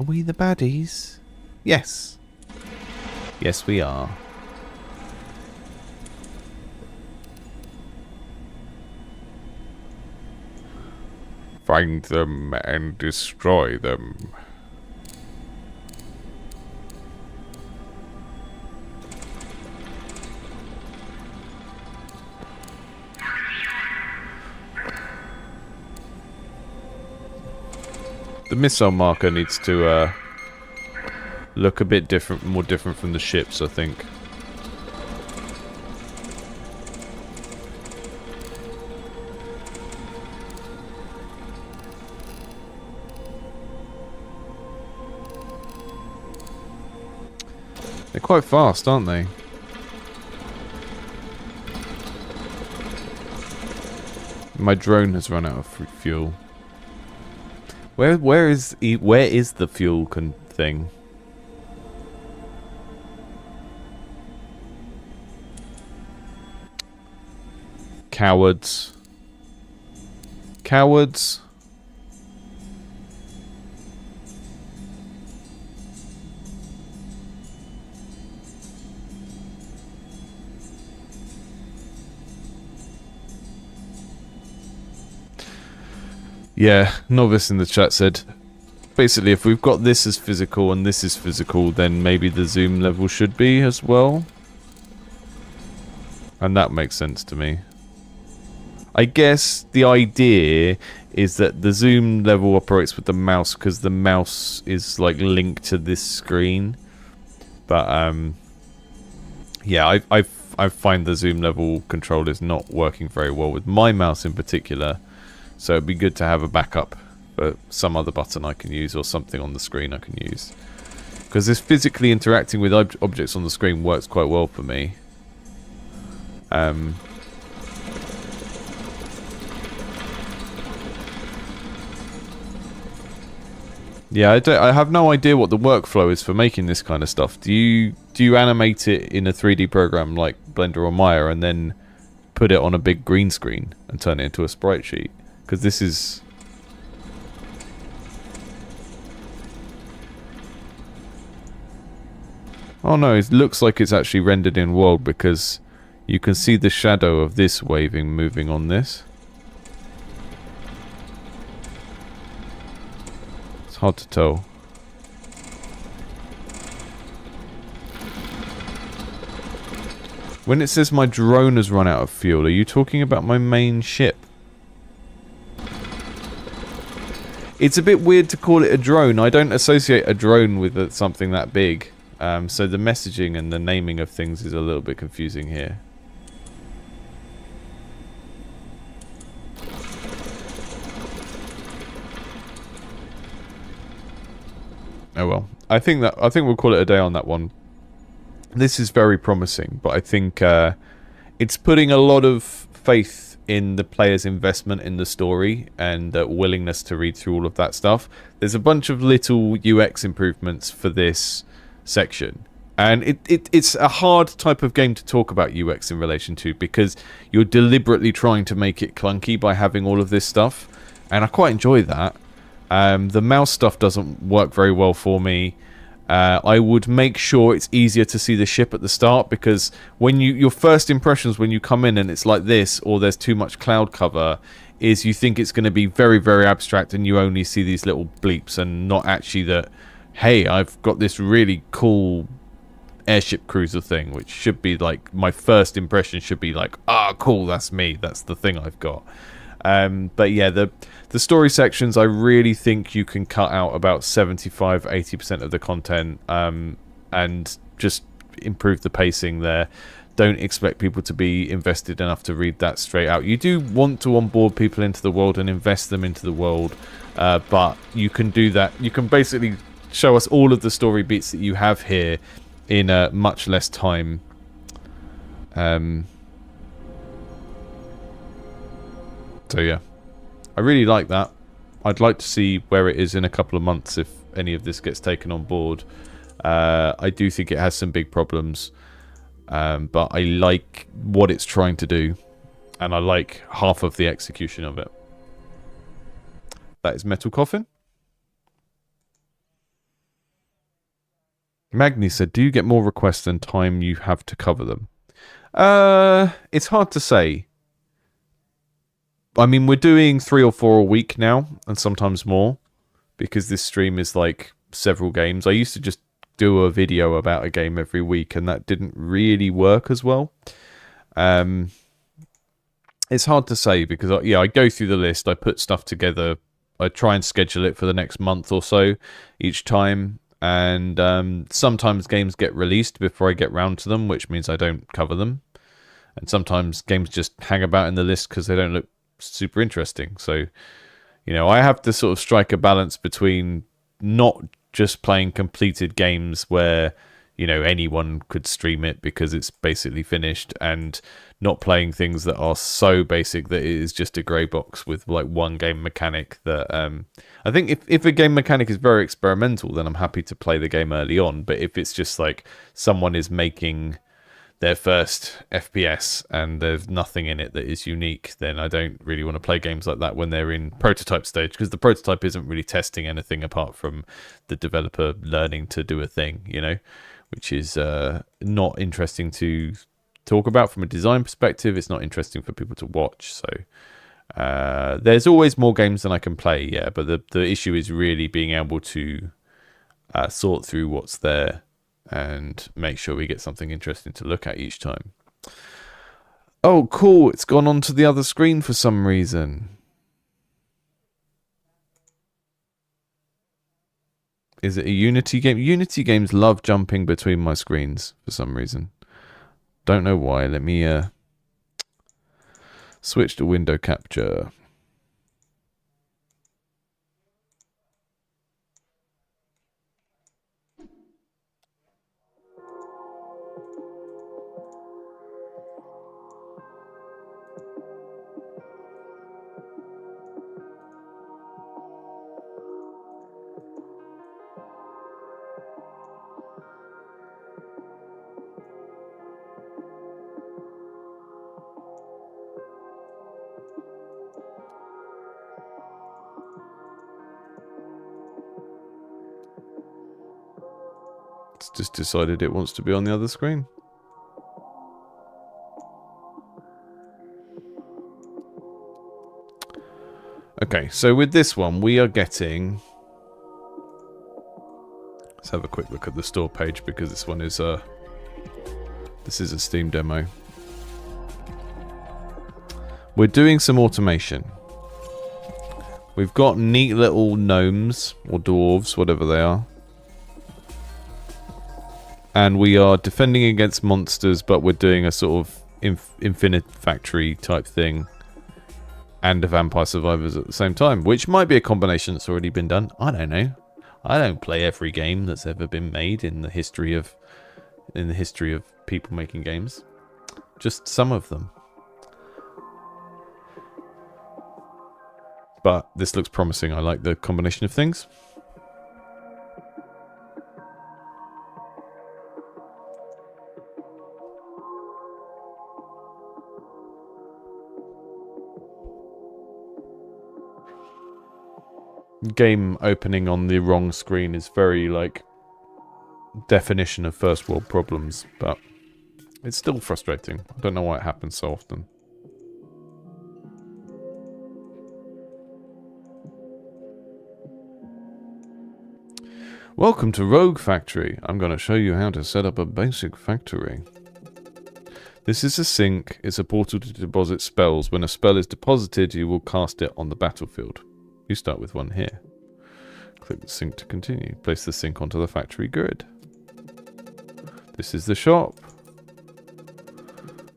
Are we the baddies? Yes. Yes, we are. Find them and destroy them. The missile marker needs to look a bit different, more different from the ships, I think. They're quite fast, aren't they? My drone has run out of fuel. Where is the fuel thing? Cowards. Cowards. Yeah, Novice in the chat said, basically, if we've got this as physical and this is physical, then maybe the zoom level should be as well. And that makes sense to me. I guess the idea is that the zoom level operates with the mouse because the mouse is like linked to this screen. But yeah, I find the zoom level control is not working very well with my mouse in particular. So it'd be good to have a backup for some other button I can use or something on the screen I can use. Because this physically interacting with objects on the screen works quite well for me. Yeah, I have no idea what the workflow is for making this kind of stuff. Do you animate it in a 3D program like Blender or Maya and then put it on a big green screen and turn it into a sprite sheet? Because this is... Oh no, it looks like it's actually rendered in world because you can see the shadow of this waving moving on this. It's hard to tell. When it says my drone has run out of fuel, are you talking about my main ship? It's a bit weird to call it a drone. I don't associate a drone with something that big. So the messaging and the naming of things is a little bit confusing here. Oh well. I think we'll call it a day on that one. This is very promising, but I think it's putting a lot of faith in the player's investment in the story and willingness to read through all of that stuff. There's a bunch of little UX improvements for this section. And it's a hard type of game to talk about UX in relation to because you're deliberately trying to make it clunky by having all of this stuff. And I quite enjoy that. The mouse stuff doesn't work very well for me. I would make sure it's easier to see the ship at the start because when your first impressions when you come in and it's like this or there's too much cloud cover is you think it's going to be very, very abstract and you only see these little bleeps and not actually that, hey, I've got this really cool airship cruiser thing, which should be like, my first impression should be like, ah, cool, that's me, that's the thing I've got. But yeah, the story sections, I really think you can cut out about 75-80% of the content and just improve the pacing there. Don't expect people to be invested enough to read that straight out. You do want to onboard people into the world and invest them into the world, but you can do that. You can basically show us all of the story beats that you have here in much less time. So yeah, I really like that. I'd like to see where it is in a couple of months if any of this gets taken on board. I do think it has some big problems, but I like what it's trying to do, and I like half of the execution of it. That is Metal Coffin. Magni said, do you get more requests than time you have to cover them? It's hard to say. I mean, we're doing 3 or 4 a week now, and sometimes more, because this stream is like several games. I used to just do a video about a game every week, and that didn't really work as well. It's hard to say, because I go through the list, I put stuff together, I try and schedule it for the next month or so each time, and sometimes games get released before I get round to them, which means I don't cover them. And sometimes games just hang about in the list because they don't look super interesting. So, you know, I have to sort of strike a balance between not just playing completed games where, you know, anyone could stream it because it's basically finished, and not playing things that are so basic that it is just a grey box with like one game mechanic that I think if a game mechanic is very experimental, then I'm happy to play the game early on. But if it's just like someone is making their first FPS and there's nothing in it that is unique, then I don't really want to play games like that when they're in prototype stage, because the prototype isn't really testing anything apart from the developer learning to do a thing, you know, which is not interesting to talk about from a design perspective. It's not interesting for people to watch. So There's always more games than I can play, yeah, but the issue is really being able to sort through what's there and make sure we get something interesting to look at each time. Oh, cool. It's gone onto the other screen for some reason. Is it a Unity game? Unity games love jumping between my screens for some reason. Don't know why. Let me switch to window capture. It's just decided it wants to be on the other screen. Okay, so with this one, we are getting... Let's have a quick look at the store page, because this one is this is a Steam demo. We're doing some automation. We've got neat little gnomes, or dwarves, whatever they are. And we are defending against monsters, but we're doing a sort of infinite factory type thing. And a vampire survivors at the same time, which might be a combination that's already been done. I don't know. I don't play every game that's ever been made in the history of people making games. Just some of them. But this looks promising. I like the combination of things. Game opening on the wrong screen is very, like, definition of first world problems, but it's still frustrating. I don't know why it happens so often. Welcome to Rogue Factory. I'm going to show you how to set up a basic factory. This is a sink. It's a portal to deposit spells. When a spell is deposited, you will cast it on the battlefield. You start with one here. Click the sink to continue. Place the sink onto the factory grid. This is the shop.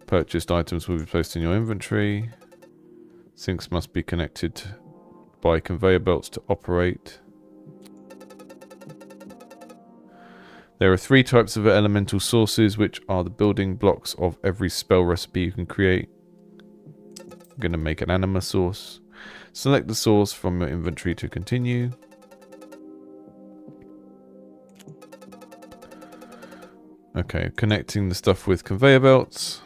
Purchased items will be placed in your inventory. Sinks must be connected by conveyor belts to operate. There are 3 types of elemental sources, which are the building blocks of every spell recipe you can create. I'm going to make an anima source. Select the source from your inventory to continue. Okay, connecting the stuff with conveyor belts.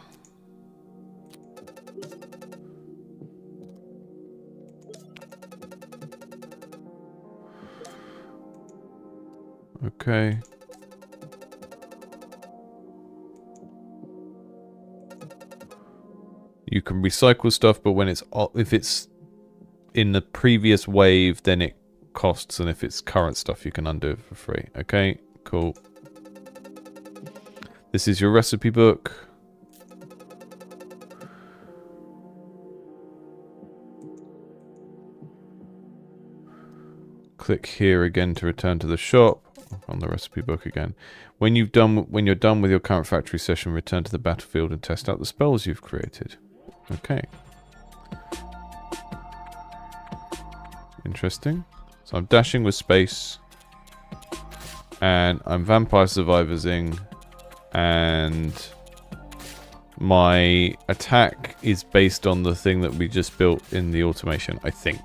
Okay. You can recycle stuff, but when if it's in the previous wave, then it costs, and if it's current stuff, you can undo it for free. Okay, cool. This is your recipe book. Click here again to return to the shop. On the recipe book again. When you're done with your current factory session, return to the battlefield and test out the spells you've created. Okay. Interesting. So I'm dashing with space. And I'm vampire survivorsing. And my attack is based on the thing that we just built in the automation, I think.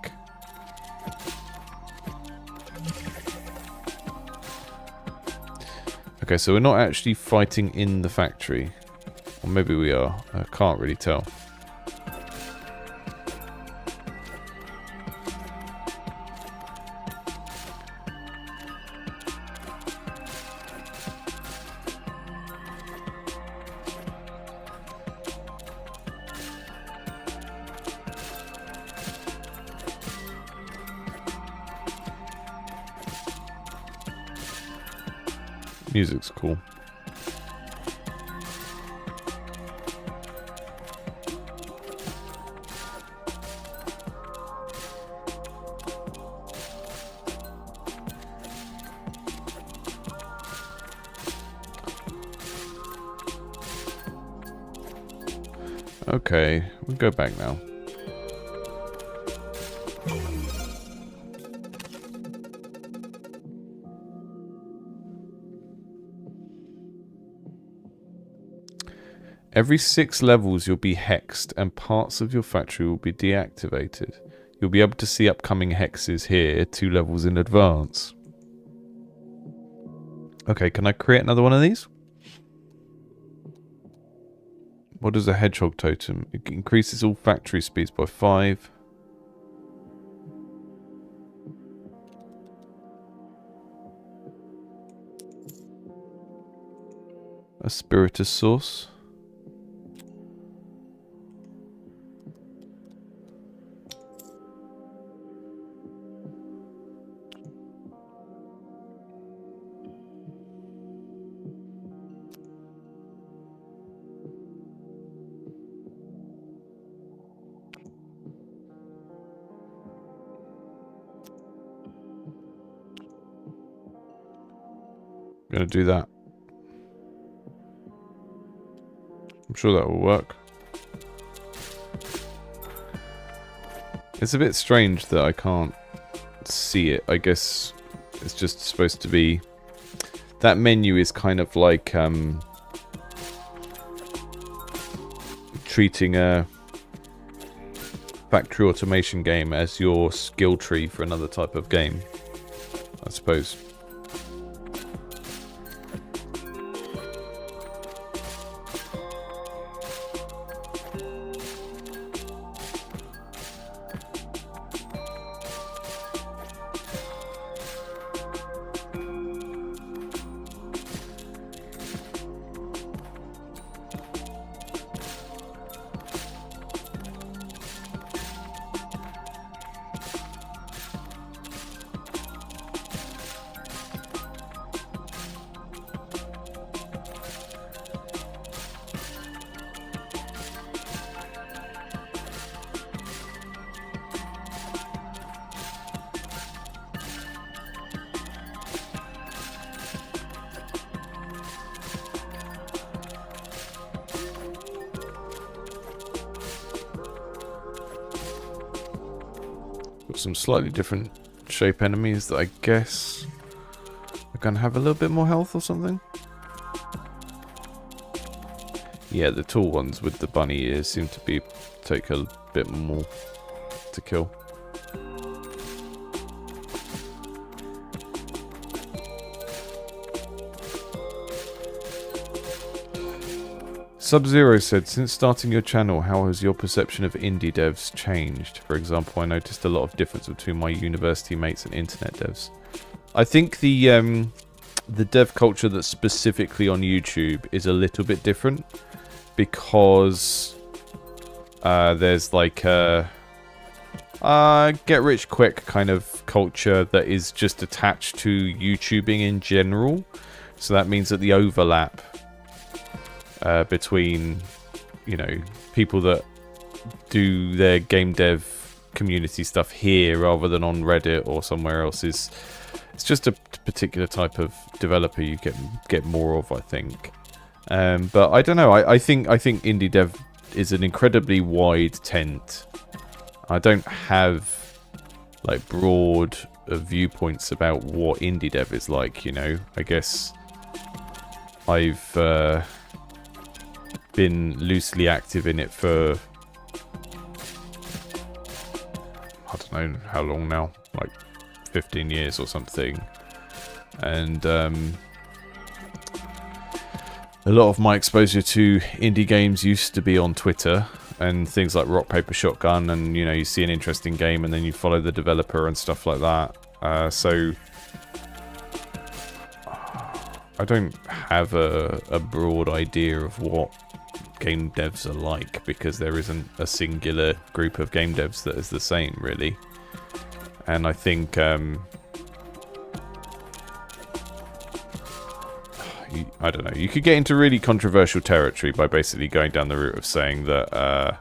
Okay, so we're not actually fighting in the factory. Or maybe we are. I can't really tell. Music's cool. Okay, we'll go back now. Every 6 levels you'll be hexed and parts of your factory will be deactivated. You'll be able to see upcoming hexes here 2 levels in advance. Okay, can I create another one of these? What is a hedgehog totem? It increases all factory speeds by 5. A spiritus source. Gonna do that. I'm sure that will work. It's a bit strange that I can't see it. I guess it's just supposed to be... That menu is kind of like treating a factory automation game as your skill tree for another type of game, I suppose. Got some slightly different shape enemies that I guess are going to have a little bit more health or something. Yeah, the tall ones with the bunny ears seem to be take a bit more to kill. Sub-Zero said, since starting your channel, how has your perception of indie devs changed? For example, I noticed a lot of difference between my university mates and internet devs. I think the dev culture that's specifically on YouTube is a little bit different because there's like a get rich quick kind of culture that is just attached to YouTubing in general. So that means that the overlap between, you know, people that do their game dev community stuff here rather than on Reddit or somewhere else it's just a particular type of developer you get more of, I think. But I don't know. I think indie dev is an incredibly wide tent. I don't have like broad viewpoints about what indie dev is like. You know, I guess I've been loosely active in it for I don't know how long now, like 15 years or something, and a lot of my exposure to indie games used to be on Twitter and things like Rock Paper Shotgun, and you know, you see an interesting game and then you follow the developer and stuff like that. So I don't have a broad idea of what game devs are like, because there isn't a singular group of game devs that is the same, really. And I think I don't know. You could get into really controversial territory by basically going down the route of saying that,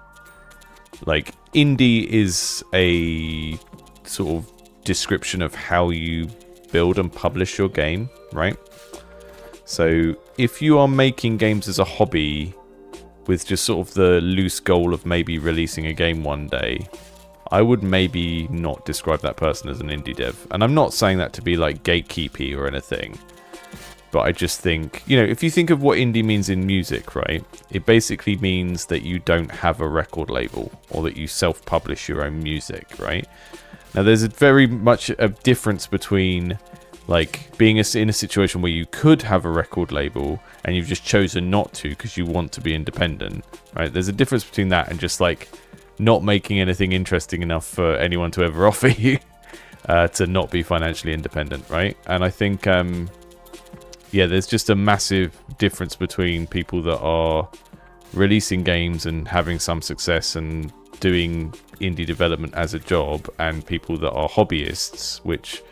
like, indie is a sort of description of how you build and publish your game, right? So if you are making games as a hobby with just sort of the loose goal of maybe releasing a game one day, I would maybe not describe that person as an indie dev. And I'm not saying that to be like gatekeepy or anything, but I just think, you know, if you think of what indie means in music, right, it basically means that you don't have a record label or that you self-publish your own music, right? Now, there's a very much a difference between like being in a situation where you could have a record label and you've just chosen not to because you want to be independent, right? There's a difference between that and just like not making anything interesting enough for anyone to ever offer you to not be financially independent, right? And I think, yeah, there's just a massive difference between people that are releasing games and having some success and doing indie development as a job and people that are hobbyists, which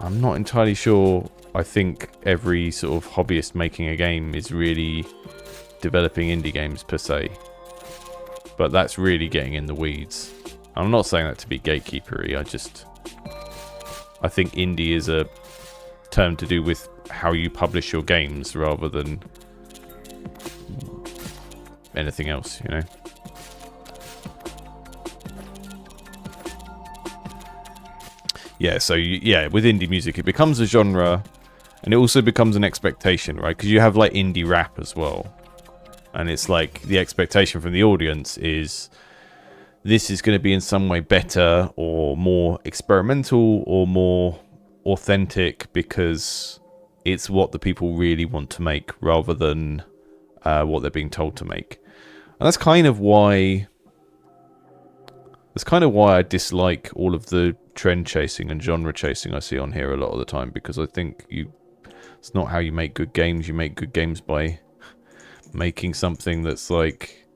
I'm not entirely sure. I think every sort of hobbyist making a game is really developing indie games per se. But that's really getting in the weeds. I'm not saying that to be gatekeepery. I think indie is a term to do with how you publish your games rather than anything else, you know? Yeah, so yeah, with indie music, it becomes a genre and it also becomes an expectation, right? Because you have like indie rap as well. And it's like the expectation from the audience is this is going to be in some way better or more experimental or more authentic because it's what the people really want to make rather than what they're being told to make. And that's kind of why I dislike all of the trend chasing and genre chasing I see on here a lot of the time, because I think it's not how you make good games. You make good games by making something that's like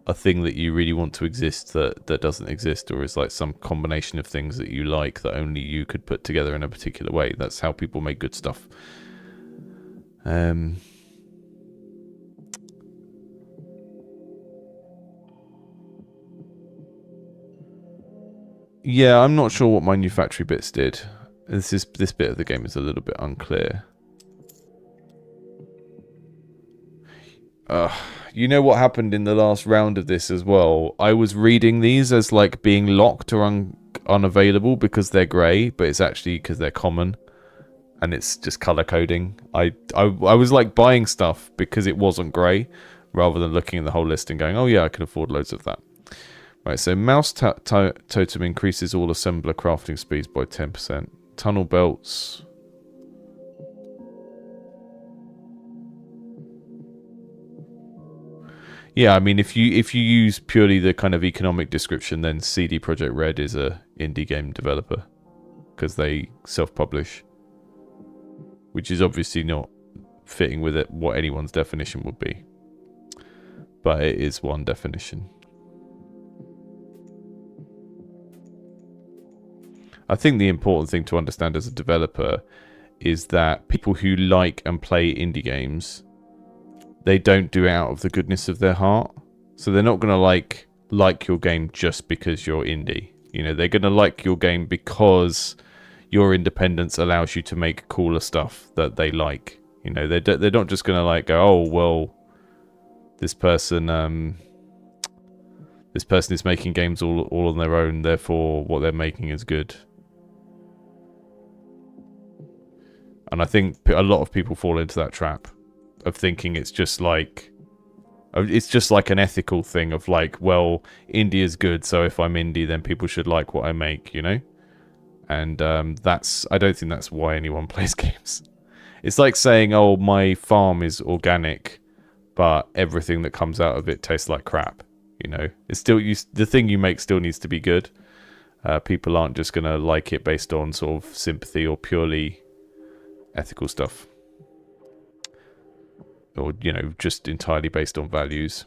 a thing that you really want to exist that doesn't exist, or is like some combination of things that you like that only you could put together in a particular way. That's how people make good stuff. Yeah, I'm not sure what my new factory bits did. This bit of the game is a little bit unclear. You know what happened in the last round of this as well? I was reading these as like being locked or unavailable because they're grey, but it's actually because they're common, and it's just color coding. I was like buying stuff because it wasn't grey, rather than looking at the whole list and going, oh yeah, I can afford loads of that. Right, so mouse totem increases all assembler crafting speeds by 10%. Tunnel belts. Yeah, I mean, if you use purely the kind of economic description, then CD Projekt Red is a indie game developer because they self-publish, which is obviously not fitting with it what anyone's definition would be, but it is one definition. I think the important thing to understand as a developer is that people who like and play indie games, they don't do it out of the goodness of their heart. So they're not going to like your game just because you're indie. You know, they're going to like your game because your independence allows you to make cooler stuff that they like. You know, they're not just going to like go, oh, well, this person is making games all on their own, therefore what they're making is good. And I think a lot of people fall into that trap of thinking it's just like an ethical thing of like, well, indie is good, so if I'm indie, then people should like what I make, you know? And I don't think that's why anyone plays games. It's like saying, oh, my farm is organic, but everything that comes out of it tastes like crap. You know, it's still the thing you make still needs to be good. People aren't just gonna like it based on sort of sympathy or purely ethical stuff, or you know, just entirely based on values.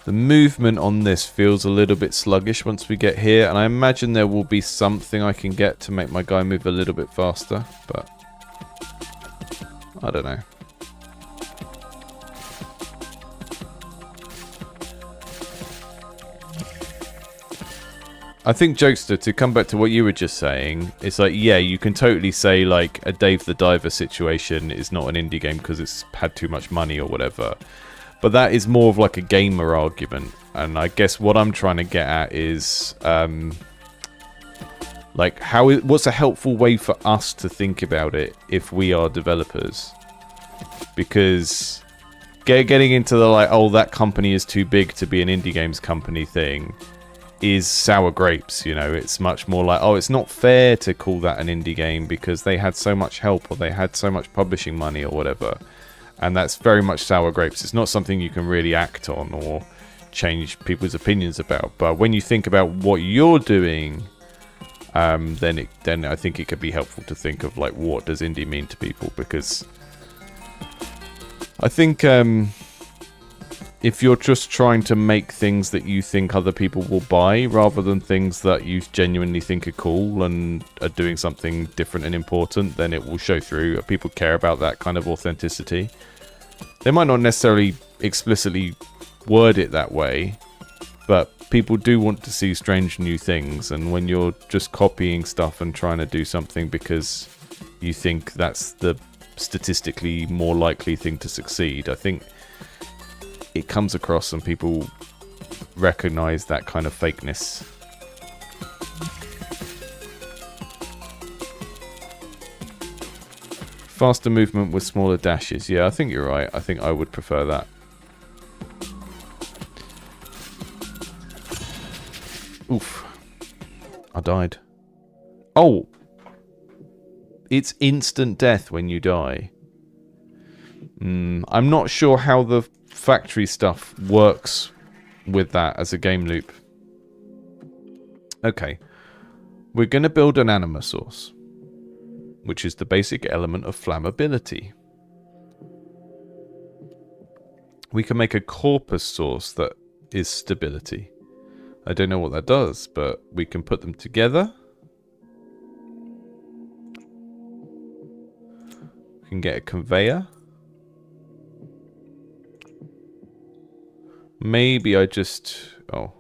The movement on this feels a little bit sluggish once we get here, and I imagine there will be something I can get to make my guy move a little bit faster, but I don't know. I think, Jokester, to come back to what you were just saying, it's like, yeah, you can totally say, like, a Dave the Diver situation is not an indie game because it's had too much money or whatever. But that is more of like a gamer argument. And I guess what I'm trying to get at is, like, what's a helpful way for us to think about it if we are developers? Because getting into the, like, oh, that company is too big to be an indie games company thing is sour grapes, you know. It's much more like, oh, it's not fair to call that an indie game because they had so much help or they had so much publishing money or whatever. And that's very much sour grapes. It's not something you can really act on or change people's opinions about. But when you think about what you're doing, then I think it could be helpful to think of, like, what does indie mean to people? Because I think if you're just trying to make things that you think other people will buy rather than things that you genuinely think are cool and are doing something different and important, then it will show through. People care about that kind of authenticity. They might not necessarily explicitly word it that way, but people do want to see strange new things, and when you're just copying stuff and trying to do something because you think that's the statistically more likely thing to succeed, I think it comes across and people recognize that kind of fakeness. Faster movement with smaller dashes. Yeah, I think you're right. I think I would prefer that. Oof. I died. Oh! It's instant death when you die. I'm not sure how the factory stuff works with that as a game loop. Okay. We're going to build an anima source, which is the basic element of flammability. We can make a corpus source that is stability. I don't know what that does, but we can put them together. We can get a conveyor. Maybe I just... oh.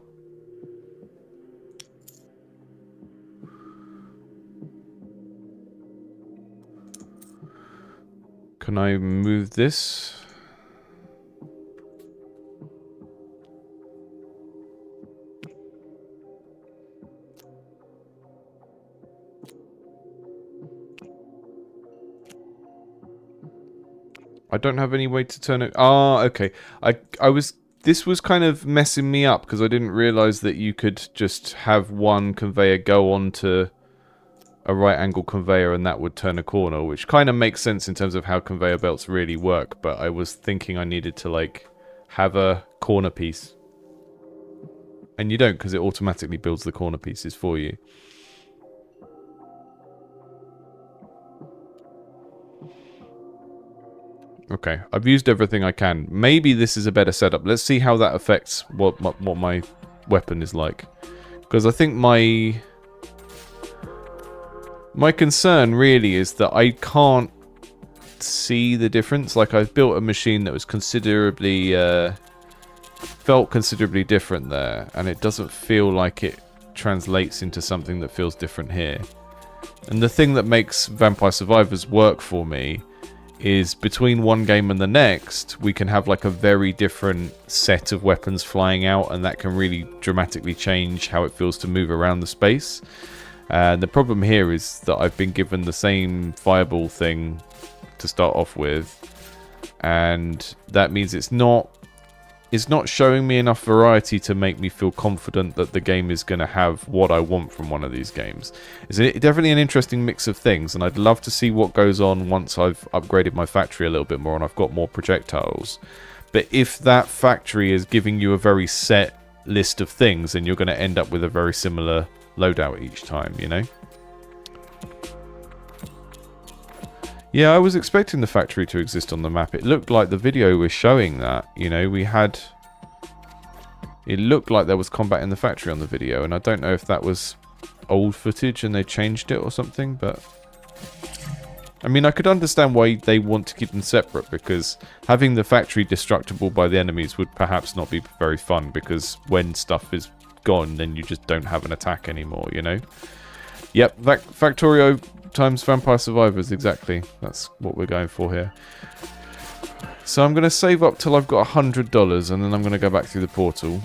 Can I move this? I don't have any way to turn it... ah, okay. This was kind of messing me up because I didn't realize that you could just have one conveyor go onto a right angle conveyor and that would turn a corner, which kind of makes sense in terms of how conveyor belts really work, but I was thinking I needed to, like, have a corner piece. And you don't, because it automatically builds the corner pieces for you. Okay, I've used everything I can. Maybe this is a better setup. Let's see how that affects what my weapon is like. Because I think my concern really is that I can't see the difference. Like, I've built a machine that was considerably... felt considerably different there. And it doesn't feel like it translates into something that feels different here. And the thing that makes Vampire Survivors work for me is between one game and the next, we can have like a very different set of weapons flying out, and that can really dramatically change how it feels to move around the space. The problem here is that I've been given the same fireball thing to start off with, and that means it's not showing me enough variety to make me feel confident that the game is going to have what I want from one of these games. It's definitely an interesting mix of things, and I'd love to see what goes on once I've upgraded my factory a little bit more and I've got more projectiles. But if that factory is giving you a very set list of things, then you're going to end up with a very similar loadout each time, you know? Yeah, I was expecting the factory to exist on the map. It looked like the video was showing that. You know, we had It looked like there was combat in the factory on the video, and I don't know if that was old footage and they changed it or something, but... I mean, I could understand why they want to keep them separate, because having the factory destructible by the enemies would perhaps not be very fun, because when stuff is gone, then you just don't have an attack anymore, you know? Yep, Factorio times Vampire Survivors, exactly. That's what we're going for here. So I'm going to save up till I've got $100, and then I'm going to go back through the portal.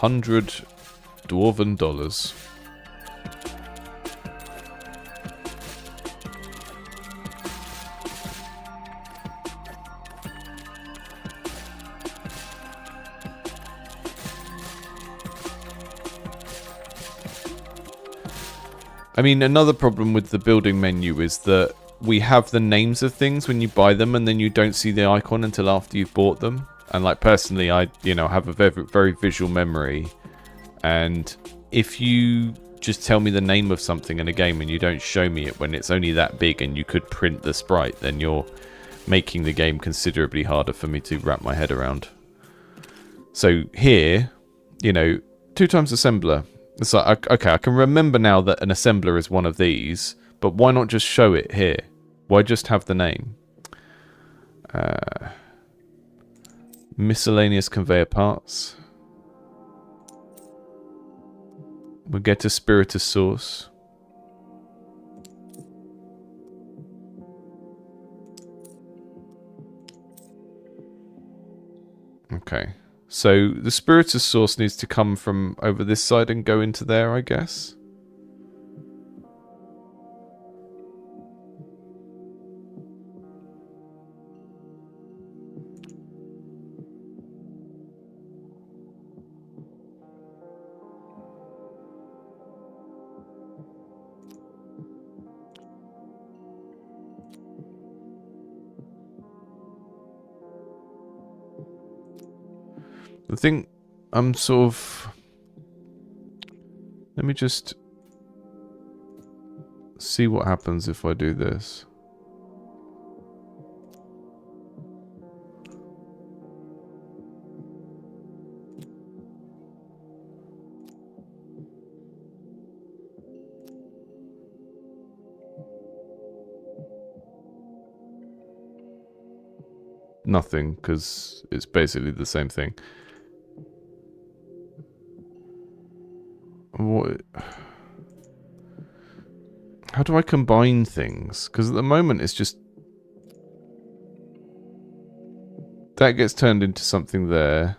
$100 Dwarven dollars. I mean, another problem with the building menu is that we have the names of things when you buy them, and then you don't see the icon until after you've bought them. And like personally, I have a very, very visual memory, and if you just tell me the name of something in a game and you don't show me it when it's only that big and you could print the sprite, then you're making the game considerably harder for me to wrap my head around. So here, 2 times assembler. It's like, okay, I can remember now that an assembler is one of these, but why not just show it here? Why just have the name? Miscellaneous conveyor parts. We'll get a spiritus sauce. Okay. So the spiritus sauce needs to come from over this side and go into there, I guess. The thing I'm sort of... Let me just see what happens if I do this. Nothing, because it's basically the same thing. What? How do I combine things? Because at the moment it's just... That gets turned into something there.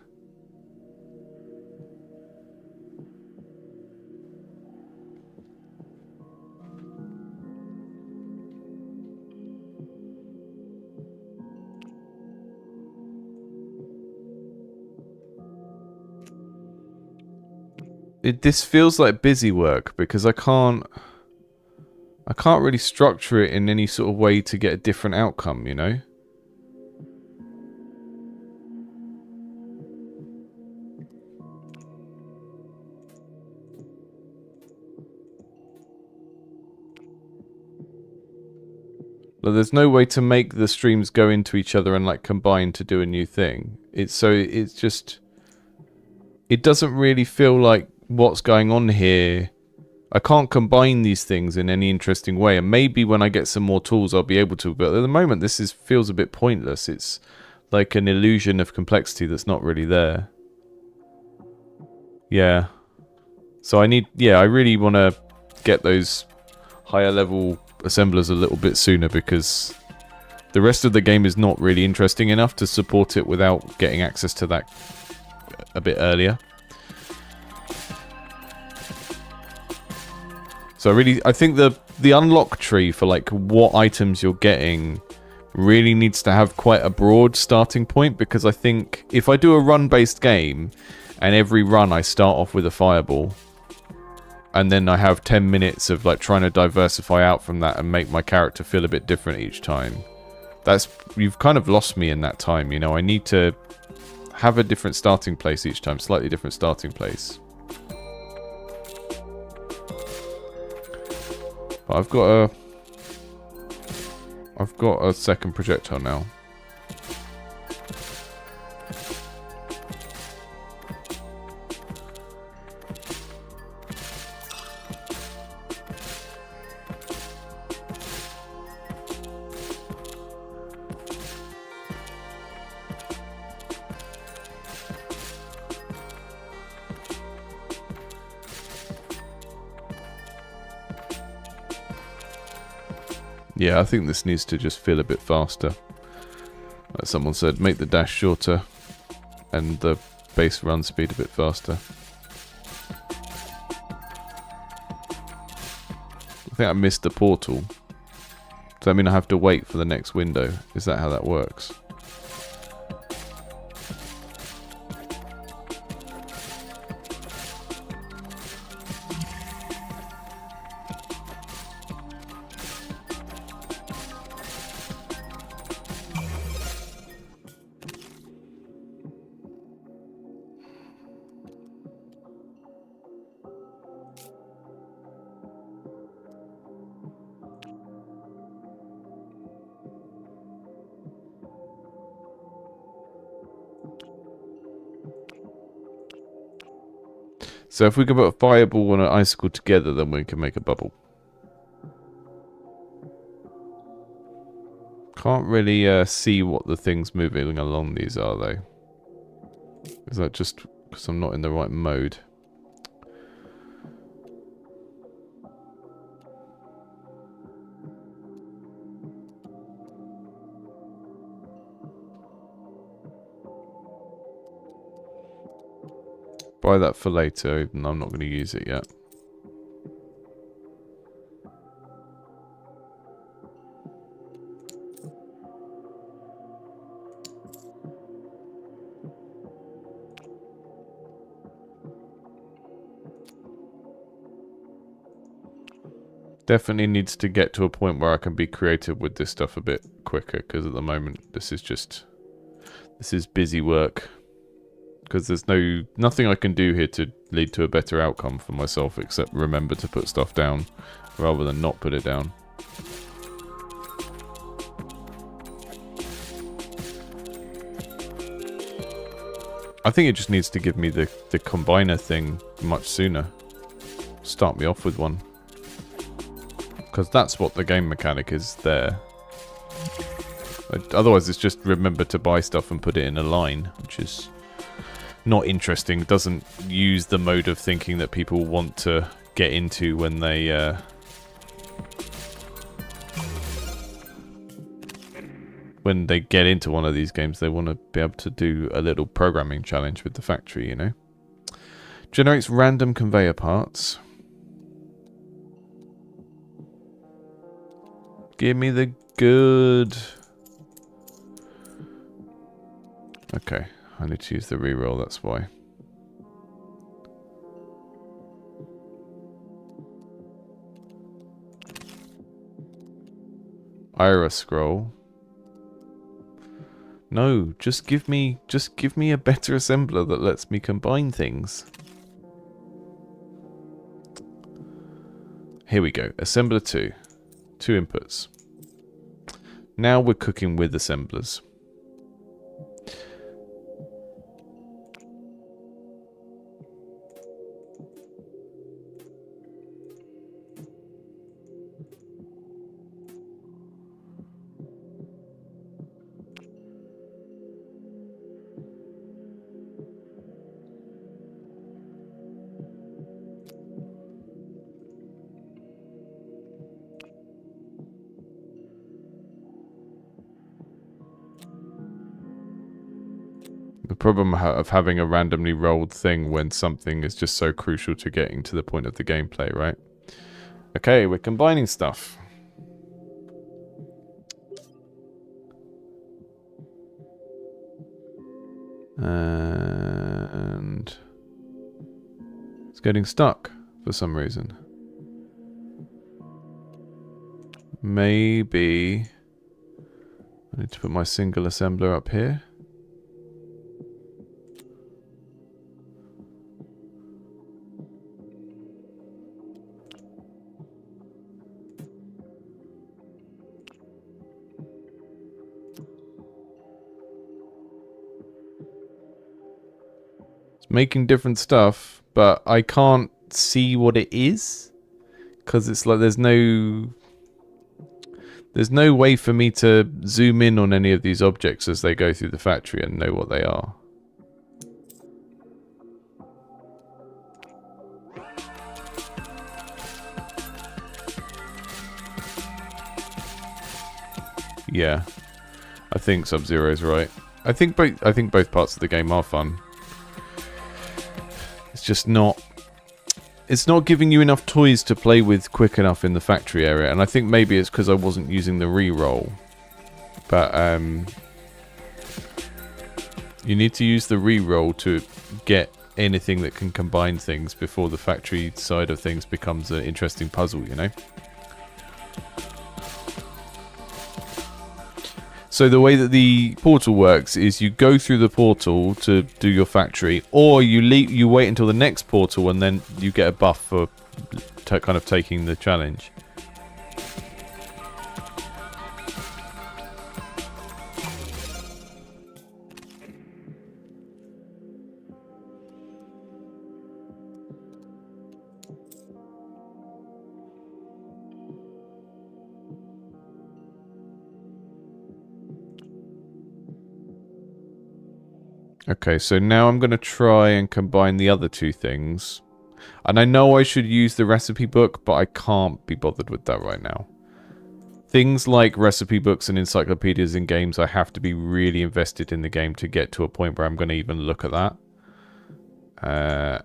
This feels like busy work because I can't really structure it in any sort of way to get a different outcome, you know? Like, there's no way to make the streams go into each other and like combine to do a new thing. It's just... It doesn't really feel like what's going on here. I can't combine these things in any interesting way, and maybe when I get some more tools I'll be able to, but at the moment this feels a bit pointless. It's like an illusion of complexity that's not really there. Yeah. So I really want to get those higher level assemblers a little bit sooner, because the rest of the game is not really interesting enough to support it without getting access to that a bit earlier. So I think the unlock tree for like what items you're getting really needs to have quite a broad starting point, because I think if I do a run-based game and every run I start off with a fireball and then I have 10 minutes of like trying to diversify out from that and make my character feel a bit different each time, you've kind of lost me in that time, you know. I need to have a different starting place each time, slightly different starting place. But I've I've got a second projectile now. Yeah, I think this needs to just feel a bit faster. Like someone said, make the dash shorter and the base run speed a bit faster. I think I missed the portal. Does that mean I have to wait for the next window? Is that how that works? So if we can put a fireball and an icicle together, then we can make a bubble. Can't really see what the things moving along these are, though. Is that just because I'm not in the right mode? Buy that for later, even though I'm not going to use it yet. Definitely needs to get to a point where I can be creative with this stuff a bit quicker, because at the moment this is busy work. Because there's nothing I can do here to lead to a better outcome for myself except remember to put stuff down rather than not put it down. I think it just needs to give me the combiner thing much sooner. Start me off with one. Because that's what the game mechanic is there. Otherwise it's just remember to buy stuff and put it in a line, which is not interesting. Doesn't use the mode of thinking that people want to get into when they get into one of these games. They want to be able to do a little programming challenge with the factory, you know. Generates random conveyor parts. Give me the good. Okay, I need to use the reroll, that's why. Ira scroll. No, just give me a better assembler that lets me combine things. Here we go. Assembler 2. 2 inputs. Now we're cooking with assemblers. The problem of having a randomly rolled thing when something is just so crucial to getting to the point of the gameplay, right? Okay, we're combining stuff. And it's getting stuck for some reason. Maybe I need to put my single assembler up here. It's making different stuff, but I can't see what it is because it's like there's no way for me to zoom in on any of these objects as they go through the factory and know what they are. Yeah, I think Sub-Zero's right. I think both parts of the game are fun. It's just not. It's not giving you enough toys to play with quick enough in the factory area, and I think maybe it's because I wasn't using the re-roll. But you need to use the re-roll to get anything that can combine things before the factory side of things becomes an interesting puzzle, you know? So the way that the portal works is you go through the portal to do your factory, or you wait until the next portal and then you get a buff for kind of taking the challenge. Okay, so now I'm going to try and combine the other two things. And I know I should use the recipe book, but I can't be bothered with that right now. Things like recipe books and encyclopedias in games, I have to be really invested in the game to get to a point where I'm going to even look at that.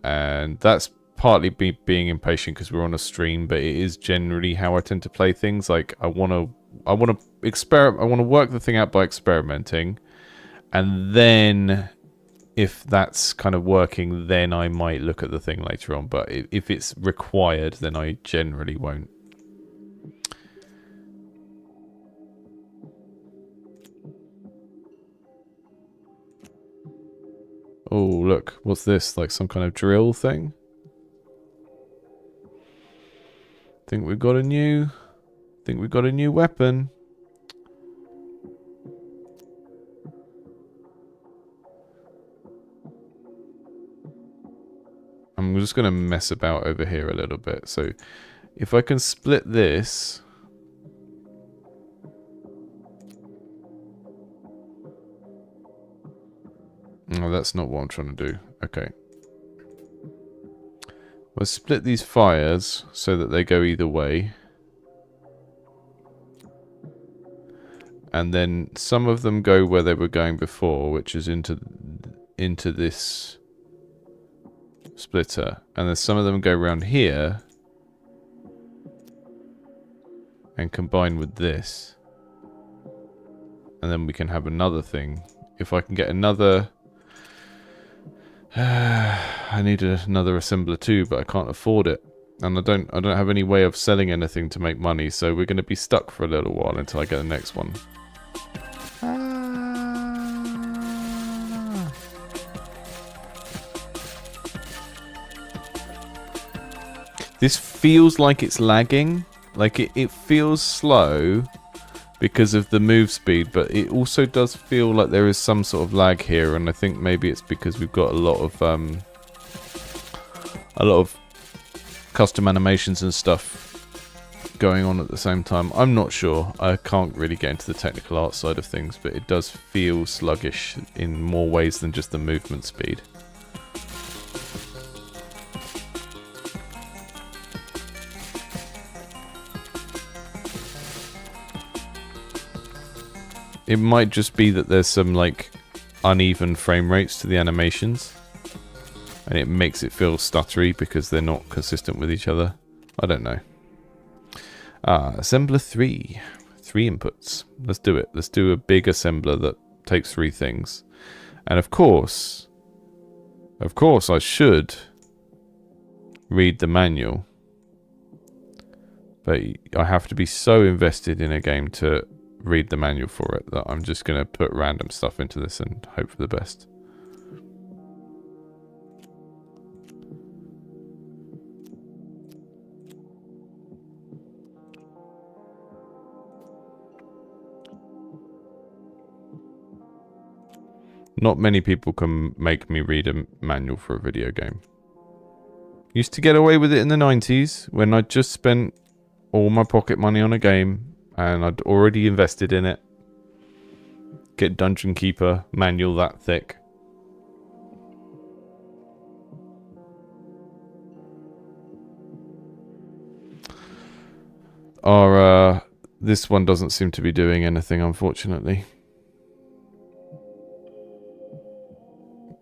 And that's partly being impatient because we're on a stream, but it is generally how I tend to play things. Like I want to experiment. I want to work the thing out by experimenting, and then if that's kind of working, then I might look at the thing later on. But if it's required, then I generally won't. Oh, look. What's this? Like some kind of drill thing? Think we've got a new weapon. I'm just going to mess about over here a little bit. So if I can split this. Oh, that's not what I'm trying to do. Okay. We'll split these fires so that they go either way. And then some of them go where they were going before, which is into this splitter. And then some of them go around here and combine with this. And then we can have another thing. If I can get another... I need another assembler too, but I can't afford it. And I don't have any way of selling anything to make money, so we're going to be stuck for a little while until I get the next one. This feels like it's lagging. Like it feels slow because of the move speed, but it also does feel like there is some sort of lag here, and I think maybe it's because we've got a lot of custom animations and stuff going on at the same time. I'm not sure. I can't really get into the technical art side of things, but it does feel sluggish in more ways than just the movement speed. It might just be that there's some like uneven frame rates to the animations, and it makes it feel stuttery because they're not consistent with each other. I don't know. Assembler 3. 3 inputs. Let's do it. Let's do a big assembler that takes 3 things. And of course I should read the manual. But I have to be so invested in a game to read the manual for it that I'm just going to put random stuff into this and hope for the best. Not many people can make me read a manual for a video game. Used to get away with it in the 90s when I just spent all my pocket money on a game and I'd already invested in it. Get Dungeon Keeper manual that thick. This one doesn't seem to be doing anything, unfortunately.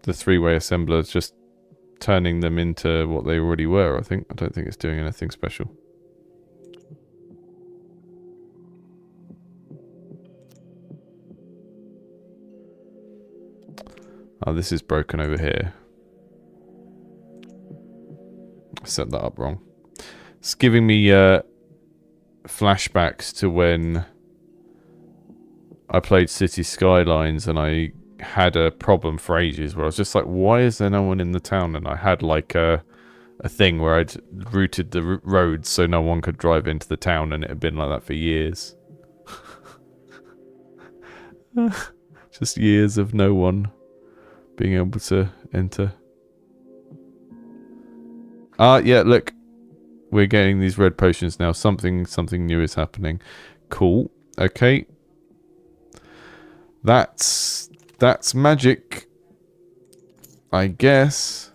The three-way assembler is just turning them into what they already were, I think. I don't think it's doing anything special. Oh, this is broken over here. I set that up wrong. It's giving me flashbacks to when I played City Skylines and I had a problem for ages where I was just like, why is there no one in the town? And I had like a thing where I'd routed the roads so no one could drive into the town, and it had been like that for years. Just years of no one being able to enter. Yeah, look. We're getting these red potions now. Something new is happening. Cool. Okay. That's magic, I guess.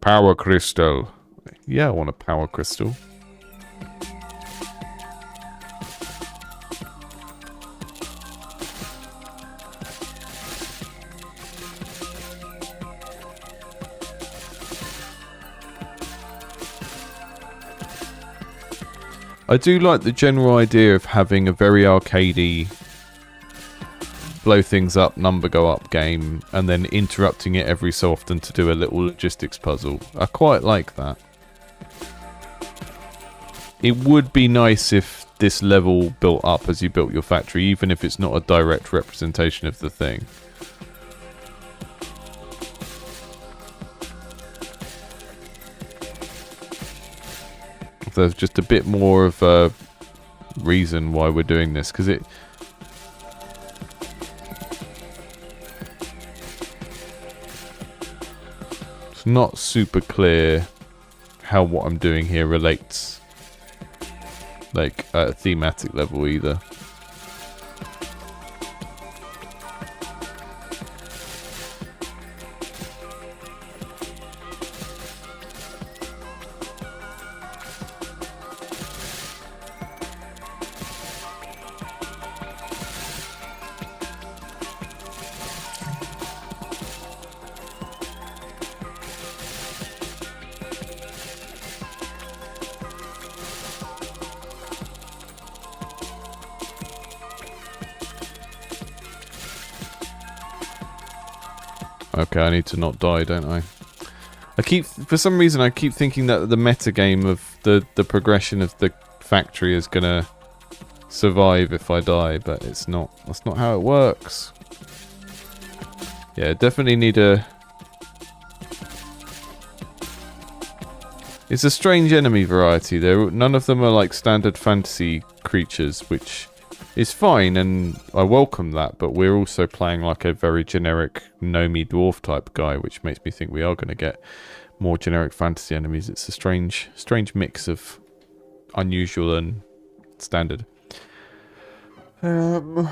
Power crystal. Yeah, I want a power crystal. I do like the general idea of having a very arcadey, blow things up, number go up game, and then interrupting it every so often to do a little logistics puzzle. I quite like that. It would be nice if this level built up as you built your factory, even if it's not a direct representation of the thing. There's just a bit more of a reason why we're doing this, because it's not super clear how what I'm doing here relates, like, at a thematic level either. Okay, I need to not die, don't I? For some reason, I keep thinking that the metagame of the progression of the factory is gonna survive if I die, but it's not. That's not how it works. Yeah, definitely need a... It's a strange enemy variety. None of them are like standard fantasy creatures, which is fine, and I welcome that, but we're also playing like a very generic gnomey dwarf type guy, which makes me think we are going to get more generic fantasy enemies. It's a strange mix of unusual and standard. Oh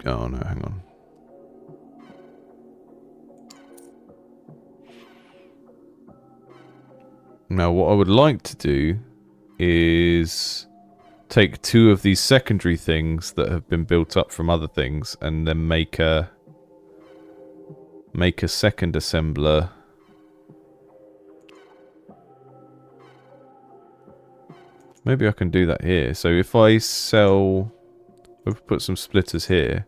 no, hang on. Now, what I would like to do is take two of these secondary things that have been built up from other things and then make a second assembler. Maybe I can do that here. So if I sell... I've put some splitters here.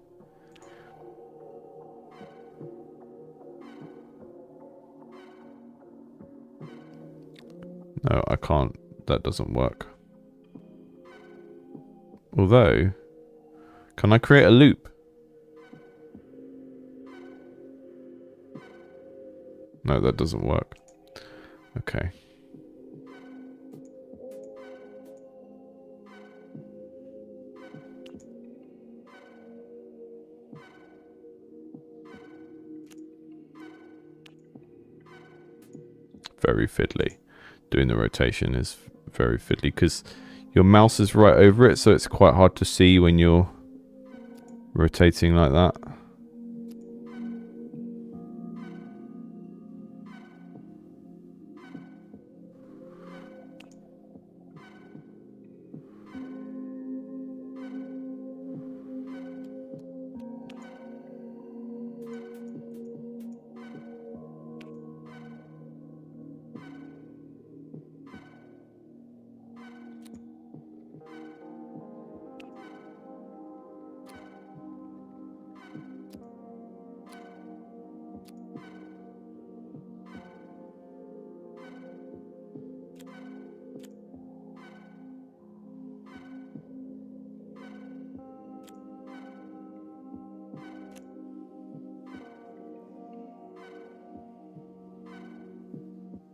No, I can't. That doesn't work. Although, can I create a loop? No, that doesn't work. Okay. very fiddly. Doing the rotation is very fiddly because your mouse is right over it, so it's quite hard to see when you're rotating like that.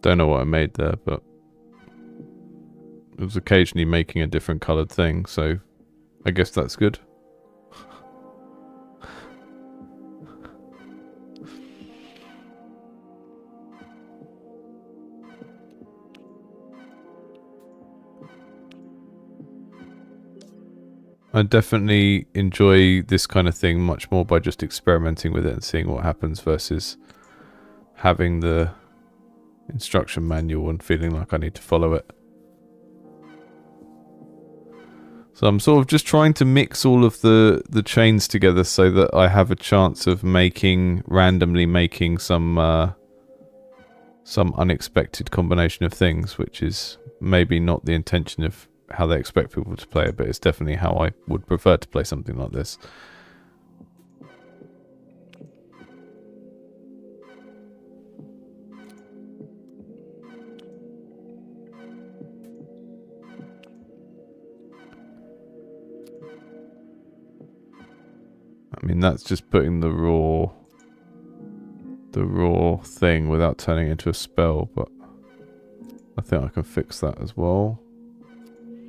Don't know what I made there, but it was occasionally making a different coloured thing, so I guess that's good. I definitely enjoy this kind of thing much more by just experimenting with it and seeing what happens versus having the instruction manual and feeling like I need to follow it. So I'm sort of just trying to mix all of the chains together so that I have a chance of randomly making some unexpected combination of things, which is maybe not the intention of how they expect people to play it, but it's definitely how I would prefer to play something like this. I mean, that's just putting the raw thing without turning it into a spell, but I think I can fix that as well.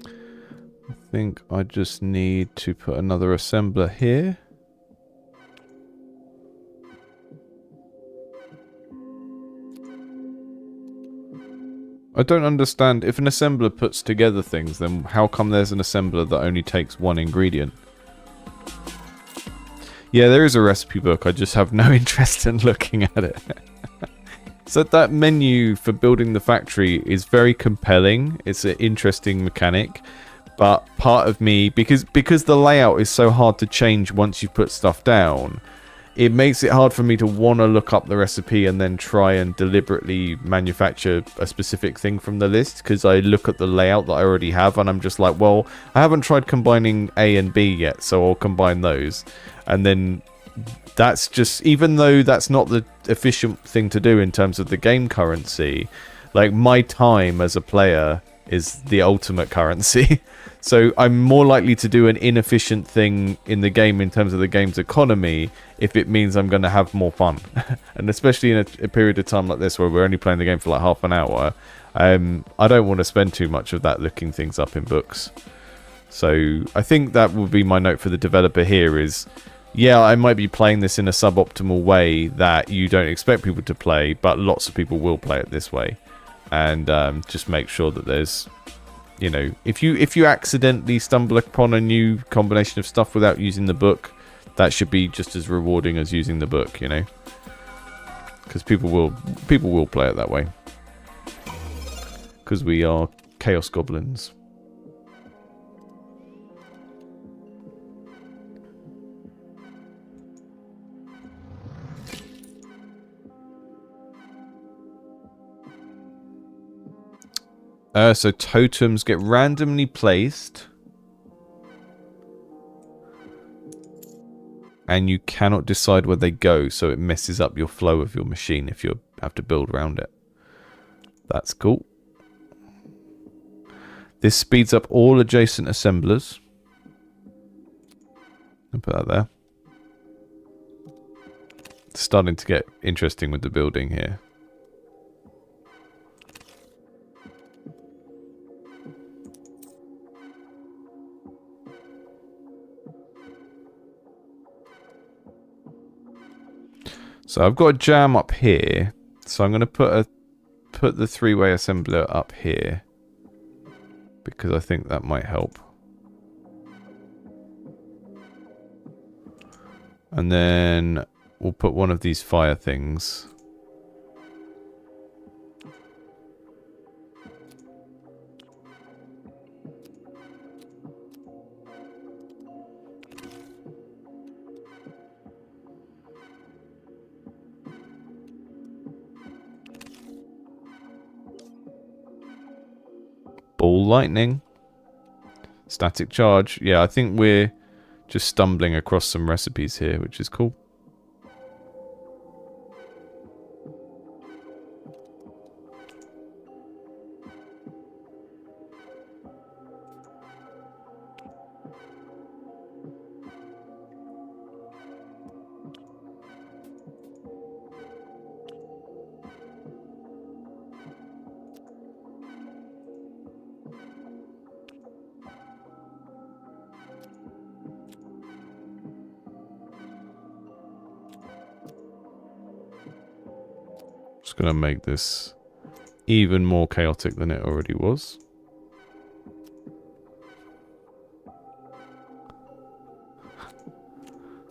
I think I just need to put another assembler here. I don't understand, if an assembler puts together things, then how come there's an assembler that only takes one ingredient? Yeah, there is a recipe book, I just have no interest in looking at it. So that menu for building the factory is very compelling, it's an interesting mechanic, but part of me, because the layout is so hard to change once you put stuff down, it makes it hard for me to want to look up the recipe and then try and deliberately manufacture a specific thing from the list, because I look at the layout that I already have and I'm just like, well, I haven't tried combining A and B yet, so I'll combine those. And then that's just, even though that's not the efficient thing to do in terms of the game currency, like my time as a player is the ultimate currency. So I'm more likely to do an inefficient thing in the game in terms of the game's economy if it means I'm going to have more fun. And especially in a period of time like this where we're only playing the game for like half an hour, I don't want to spend too much of that looking things up in books. So I think that would be my note for the developer here is, yeah, I might be playing this in a suboptimal way that you don't expect people to play, but lots of people will play it this way. And just make sure that there's, you know, if you accidentally stumble upon a new combination of stuff without using the book, that should be just as rewarding as using the book, you know, because people will play it that way, because we are chaos goblins. So totems get randomly placed, and you cannot decide where they go, so it messes up your flow of your machine if you have to build around it. That's cool. This speeds up all adjacent assemblers. I'll put that there. It's starting to get interesting with the building here. So I've got a jam up here, so I'm going to put put the three-way assembler up here because I think that might help. And then we'll put one of these fire things. Ball lightning. Static charge. Yeah, I think we're just stumbling across some recipes here, which is cool. Just gonna make this even more chaotic than it already was.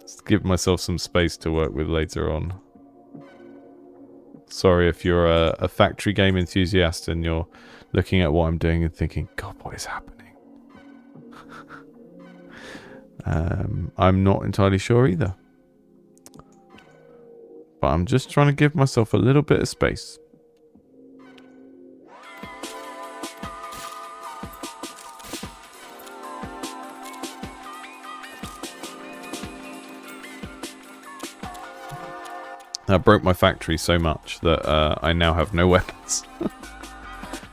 Just give myself some space to work with later on. Sorry if you're a factory game enthusiast and you're looking at what I'm doing and thinking, God, what is happening? I'm not entirely sure either. But I'm just trying to give myself a little bit of space. I broke my factory so much that I now have no weapons.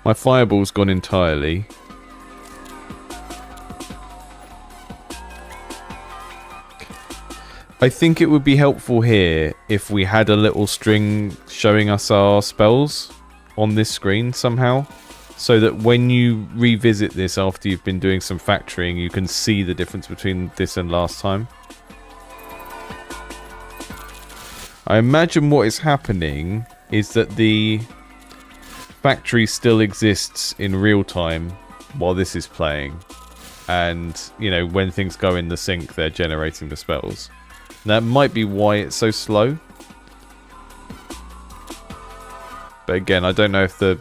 My fireball's gone entirely. I think it would be helpful here if we had a little string showing us our spells on this screen somehow, so that when you revisit this after you've been doing some factoring, you can see the difference between this and last time. I imagine what is happening is that the factory still exists in real time while this is playing, and, you know, when things go in the sync, they're generating the spells. That might be why it's so slow. But again, I don't know if the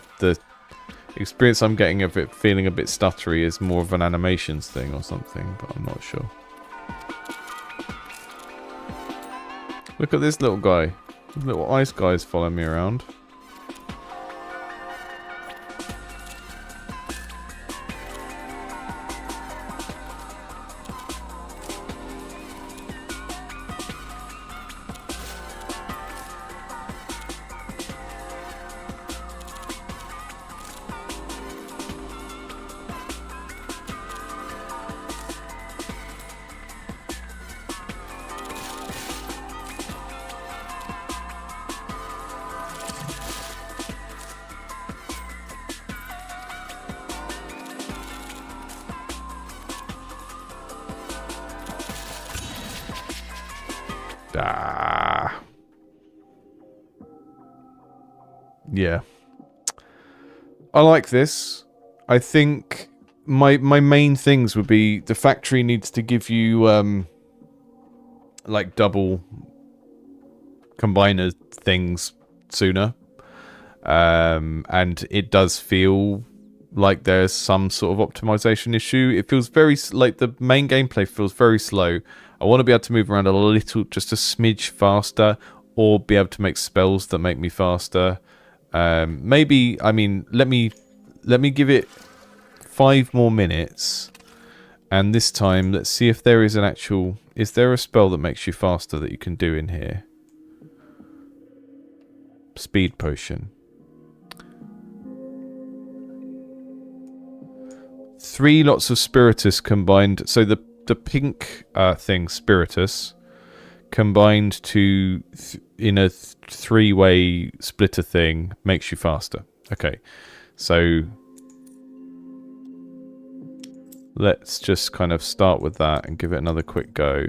experience I'm getting of it feeling a bit stuttery is more of an animations thing or something, but I'm not sure. Look at this little guy. Little ice guys follow me around. Yeah. I like this. I think my main things would be the factory needs to give you like double combiner things sooner. And it does feel like there's some sort of optimization issue. It feels very, like the main gameplay feels very slow. I want to be able to move around a little, just a smidge faster, or be able to make spells that make me faster. Maybe, I mean, let me give it 5 more minutes, and this time let's see if there is an actual, is there a spell that makes you faster that you can do in here? Speed potion. 3 lots of spiritus combined, so the pink thing, spiritus, combined to in a 3-way splitter thing makes you faster. Okay, so let's just kind of start with that and give it another quick go.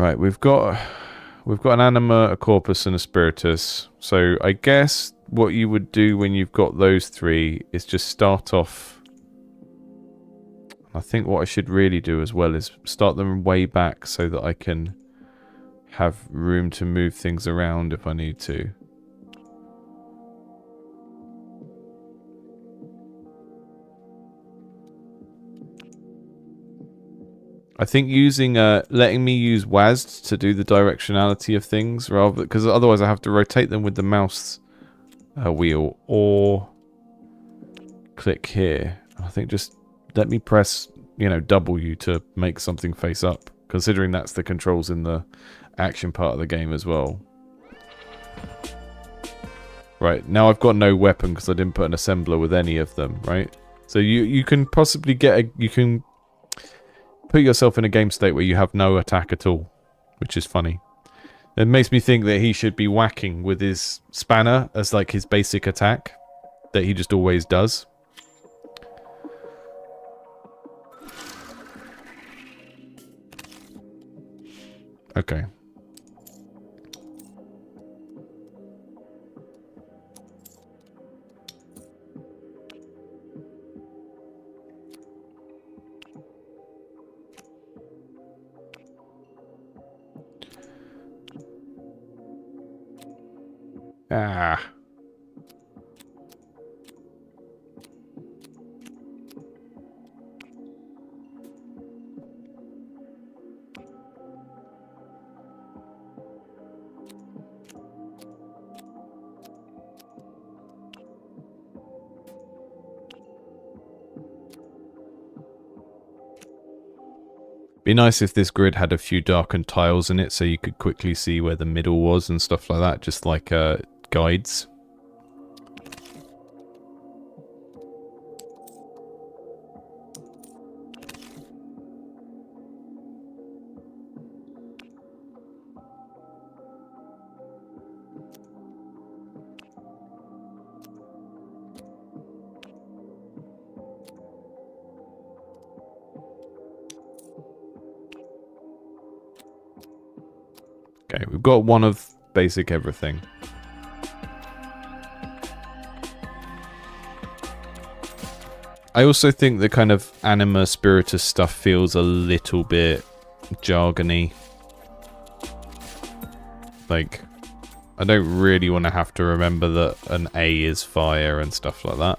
Right, we've got an anima, a corpus, and a spiritus. So I guess what you would do when you've got those three is just start off. I think what I should really do as well is start them way back so that I can have room to move things around if I need to. I think using letting me use WASD to do the directionality of things rather, because otherwise I have to rotate them with the mouse wheel or click here. I think just let me press, you know, W to make something face up, considering that's the controls in the action part of the game as well. Right, now I've got no weapon because I didn't put an assembler with any of them, right? So you can possibly get you can put yourself in a game state where you have no attack at all, which is funny. It makes me think that he should be whacking with his spanner as like his basic attack that he just always does. Okay. Ah. Be nice if this grid had a few darkened tiles in it so you could quickly see where the middle was and stuff like that, just like guides. Okay, we've got one of basic everything. I also think the kind of anima spiritus stuff feels a little bit jargony. Like, I don't really want to have to remember that an A is fire and stuff like that.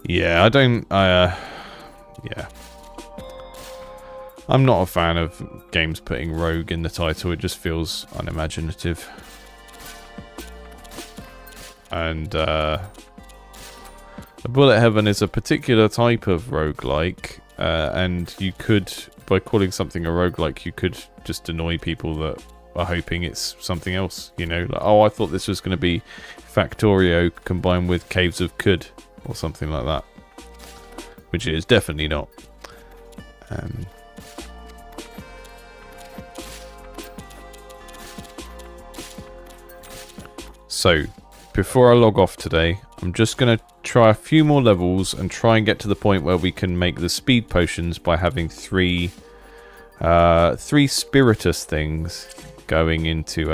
Yeah, I don't, yeah. I'm not a fan of games putting rogue in the title, it just feels unimaginative. And, the Bullet Heaven is a particular type of roguelike, and you could, by calling something a roguelike, you could just annoy people that are hoping it's something else, you know? Like, oh, I thought this was going to be Factorio combined with Caves of Could. Or something like that, which it is definitely not. So, before I log off today, I'm just going to try a few more levels and try and get to the point where we can make the speed potions by having three spiritus things going into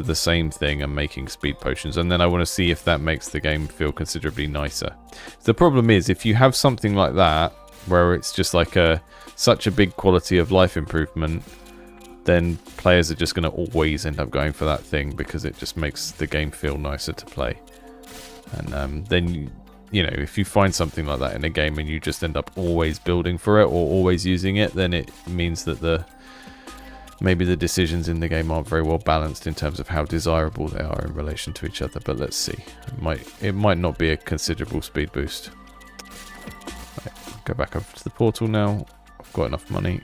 the same thing and making speed potions, and then I want to see if that makes the game feel considerably nicer. The problem is, if you have something like that where it's just like such a big quality of life improvement, then players are just going to always end up going for that thing because it just makes the game feel nicer to play. And then you know, if you find something like that in a game and you just end up always building for it or always using it, then it means that maybe the decisions in the game aren't very well balanced in terms of how desirable they are in relation to each other, but let's see. It might not be a considerable speed boost. Right, go back over to the portal now. I've got enough money.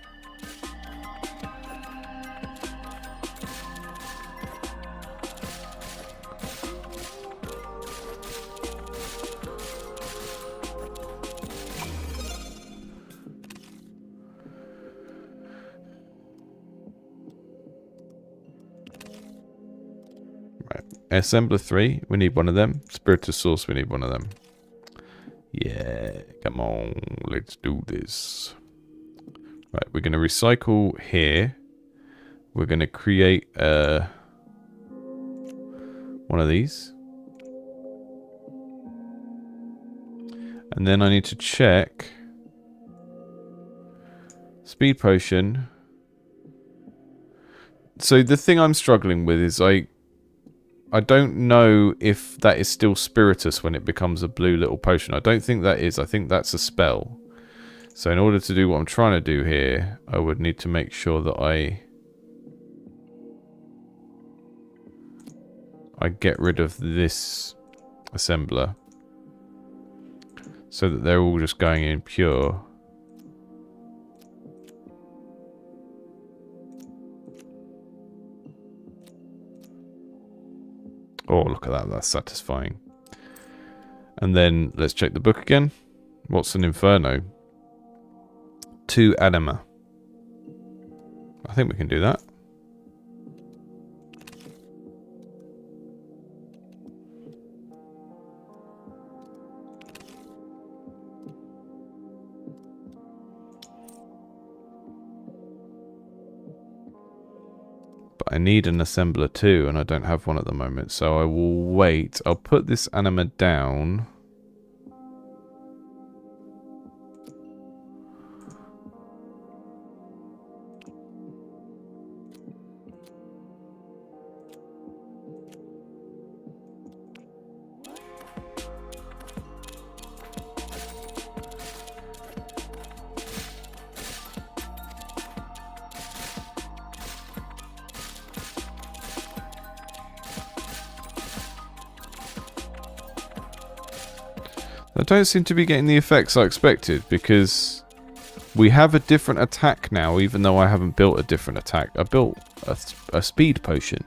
Right. Assembler 3, we need one of them. Spiritosaurus, we need one of them. Yeah, come on, let's do this. Right, we're going to recycle here. We're going to create one of these. And then I need to check speed potion. So the thing I'm struggling with is I don't know if that is still Spiritus when it becomes a blue little potion. I don't think that is. I think that's a spell. So in order to do what I'm trying to do here, I would need to make sure that I get rid of this assembler. So that they're all just going in pure. Oh, look at that. That's satisfying. And then let's check the book again. What's an Inferno? 2 anima. I think we can do that. But I need an assembler too, and I don't have one at the moment, so I will wait. I'll put this anima down. I don't seem to be getting the effects I expected, because we have a different attack now, even though I haven't built a different attack. I built a speed potion.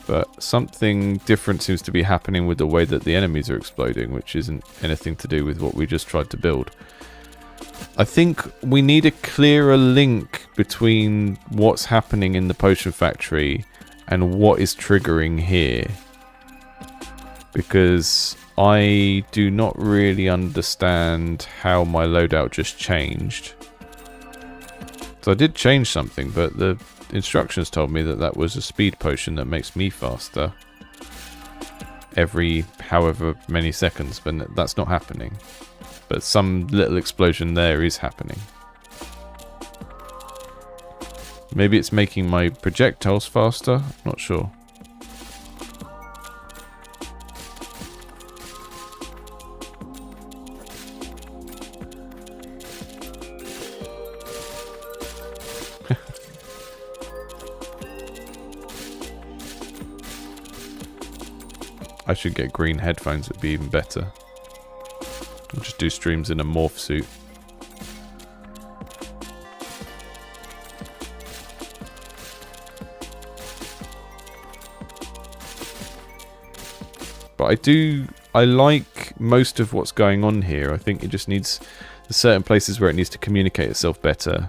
But something different seems to be happening with the way that the enemies are exploding, which isn't anything to do with what we just tried to build. I think we need a clearer link between what's happening in the potion factory and what is triggering here. Because I do not really understand how my loadout just changed. So I did change something, but the instructions told me that that was a speed potion that makes me faster every however many seconds, but that's not happening. But some little explosion there is happening. Maybe it's making my projectiles faster? Not sure. I should get green headphones, it'd be even better. I'll just do streams in a morph suit. But I like most of what's going on here. I think it just needs certain places where it needs to communicate itself better.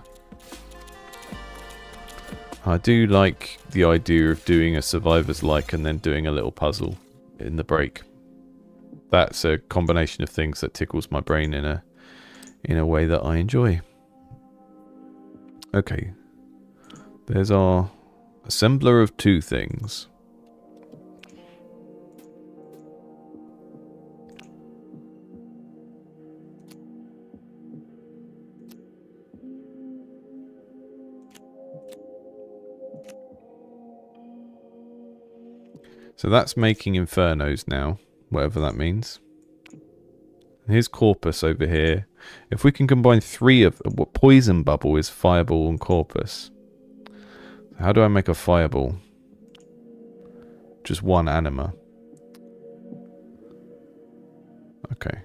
I do like the idea of doing a survivor's like and then doing a little puzzle in the break. That's a combination of things that tickles my brain in a way that I enjoy. Okay. There's our assembler of 2 things. So that's making Infernos now, whatever that means. Here's Corpus over here. If we can combine 3 of what Poison Bubble is Fireball and Corpus. How do I make a Fireball? Just 1 anima. Okay.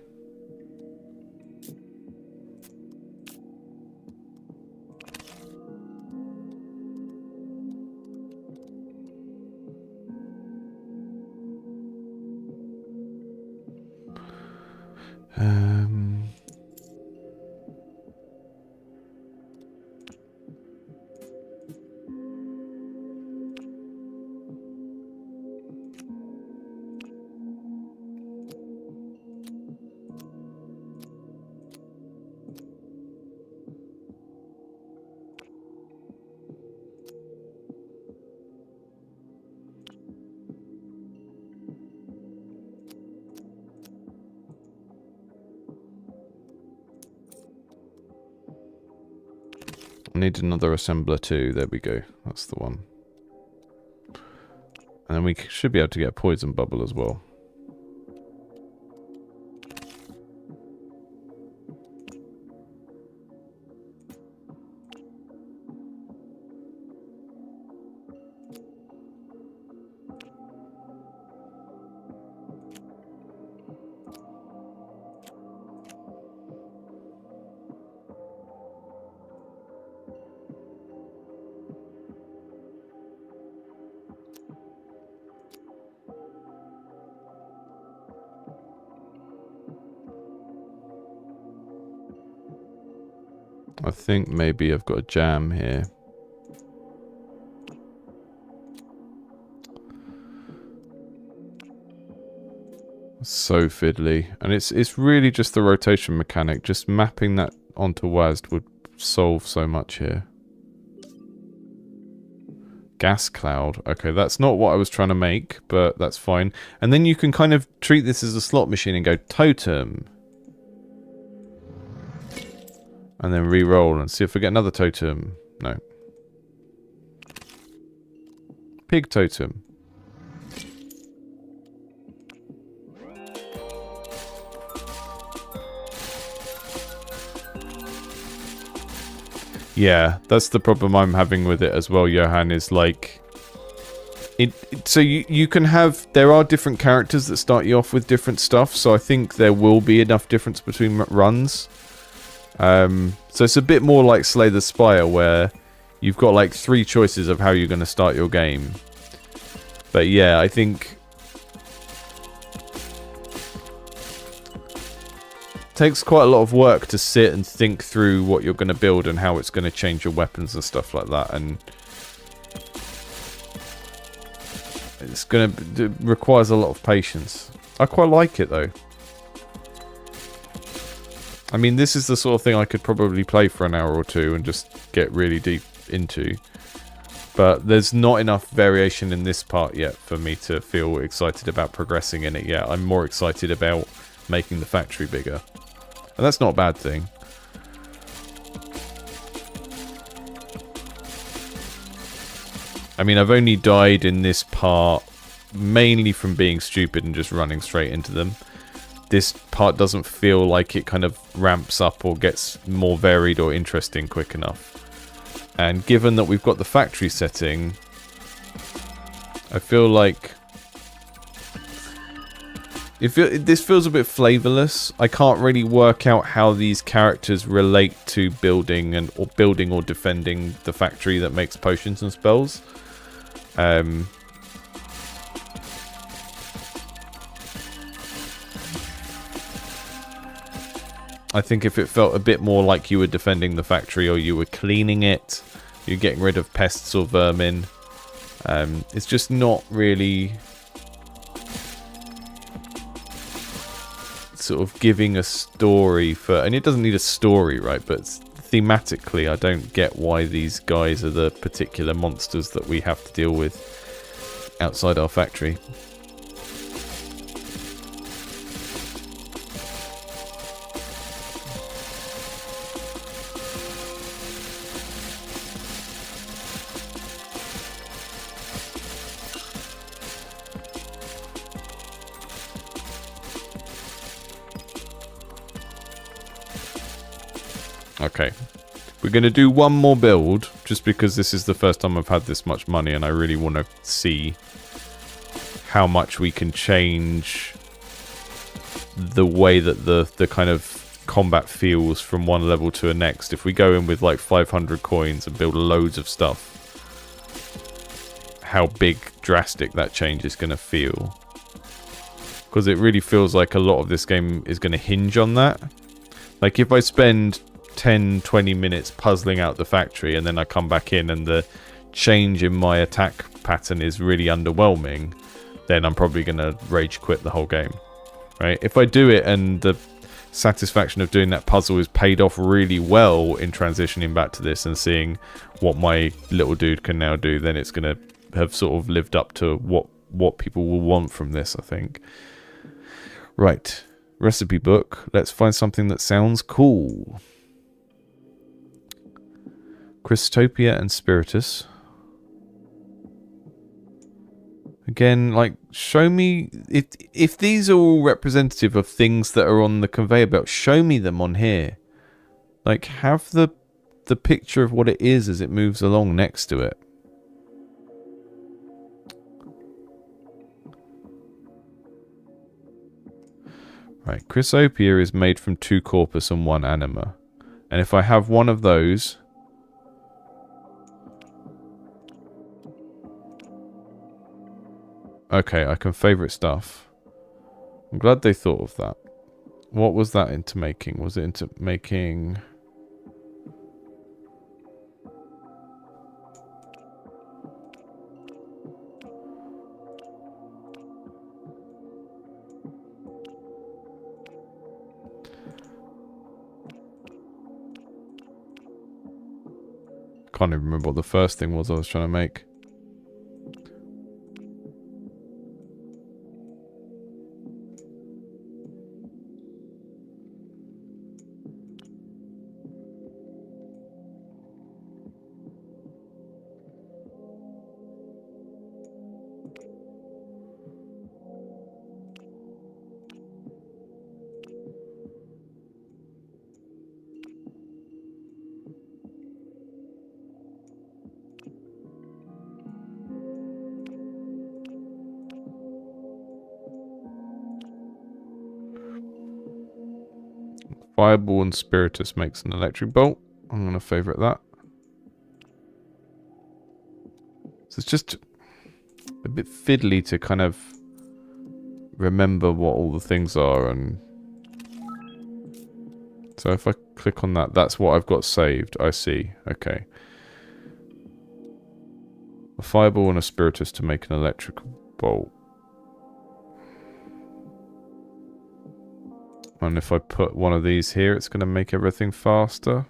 need another assembler too. There we go. That's the one. And then we should be able to get a poison bubble as well. I think maybe I've got a jam here. So fiddly. And it's really just the rotation mechanic. Just mapping that onto WASD would solve so much here. Gas cloud. Okay, that's not what I was trying to make, but that's fine. And then you can kind of treat this as a slot machine and go totem. And then re-roll and see if we get another totem. No. Pig totem. Yeah, that's the problem I'm having with it as well, Johan, is like... So you can have... There are different characters that start you off with different stuff, so I think there will be enough difference between runs. So it's a bit more like Slay the Spire, where you've got like 3 choices of how you're going to start your game. But yeah, I think... It takes quite a lot of work to sit and think through what you're going to build and how it's going to change your weapons and stuff like that, and it's going to... It requires a lot of patience. I quite like it though. I mean, this is the sort of thing I could probably play for an hour or two and just get really deep into. But there's not enough variation in this part yet for me to feel excited about progressing in it yet. I'm more excited about making the factory bigger. And that's not a bad thing. I mean, I've only died in this part mainly from being stupid and just running straight into them. This part doesn't feel like it kind of ramps up or gets more varied or interesting quick enough. And given that we've got the factory setting, I feel like this feels a bit flavorless. I can't really work out how these characters relate to building or defending the factory that makes potions and spells. I think if it felt a bit more like you were defending the factory or you were cleaning it, you're getting rid of pests or vermin. It's just not really sort of giving a story for... And it doesn't need a story, right? But thematically, I don't get why these guys are the particular monsters that we have to deal with outside our factory. Okay, we're going to do one more build, just because this is the first time I've had this much money and I really want to see how much we can change the way that the kind of combat feels from one level to the next. If we go in with like 500 coins and build loads of stuff, how big, drastic that change is going to feel. Because it really feels like a lot of this game is going to hinge on that. Like if I spend 10-20 minutes puzzling out the factory and then I come back in and the change in my attack pattern is really underwhelming, then I'm probably going to rage quit the whole game, right? If I do it and the satisfaction of doing that puzzle is paid off really well in transitioning back to this and seeing what my little dude can now do, then it's going to have sort of lived up to what people will want from this, I think. Right, recipe book. Let's find something that sounds cool. Christopia and Spiritus. Again, like, show me... If these are all representative of things that are on the conveyor belt, show me them on here. Like, have the picture of what it is as it moves along next to it. Right, Chrysopia is made from 2 corpus and 1 anima. And if I have one of those... Okay, I can favourite stuff. I'm glad they thought of that. What was that into making? Was it into making... Can't even remember what the first thing was I was trying to make. Fireball and Spiritus makes an electric bolt. I'm going to favourite that. So it's just a bit fiddly to kind of remember what all the things are. And so if I click on that, that's what I've got saved. I see. Okay. A Fireball and a Spiritus to make an electric bolt. And if I put one of these here, it's going to make everything faster.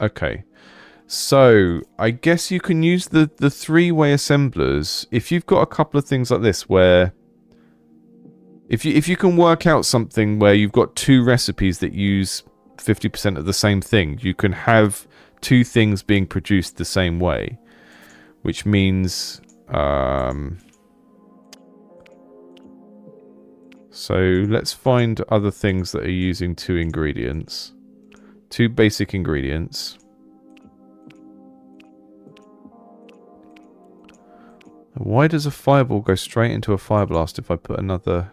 Okay. So, I guess you can use the three-way assemblers. If you've got a couple of things like this where... If you can work out something where you've got 2 recipes that use 50% of the same thing, you can have 2 things being produced the same way, which means so let's find other things that are using 2 ingredients, 2 basic ingredients. Why does a fireball go straight into a fire blast if I put another...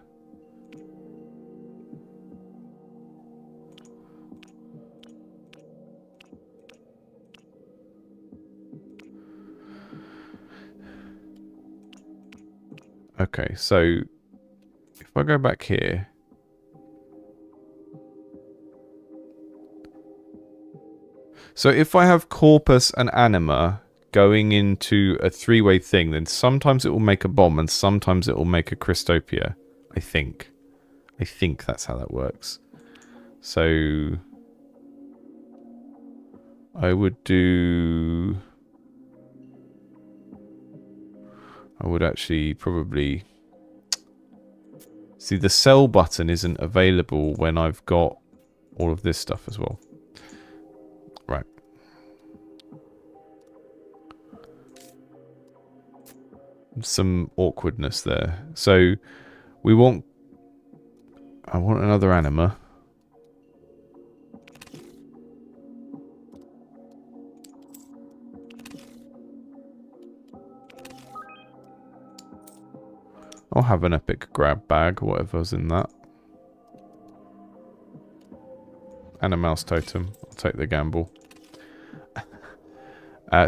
Okay, so if I go back here, so if I have corpus and anima going into a 3-way thing, then sometimes it will make a bomb and sometimes it will make a Christopia. I think that's how that works. So I would do... I would actually probably... See, the sell button isn't available when I've got all of this stuff as well. Right. Some awkwardness there. So, we want... I want another anima. I'll have an epic grab bag, whatever's in that. And a mouse totem. I'll take the gamble.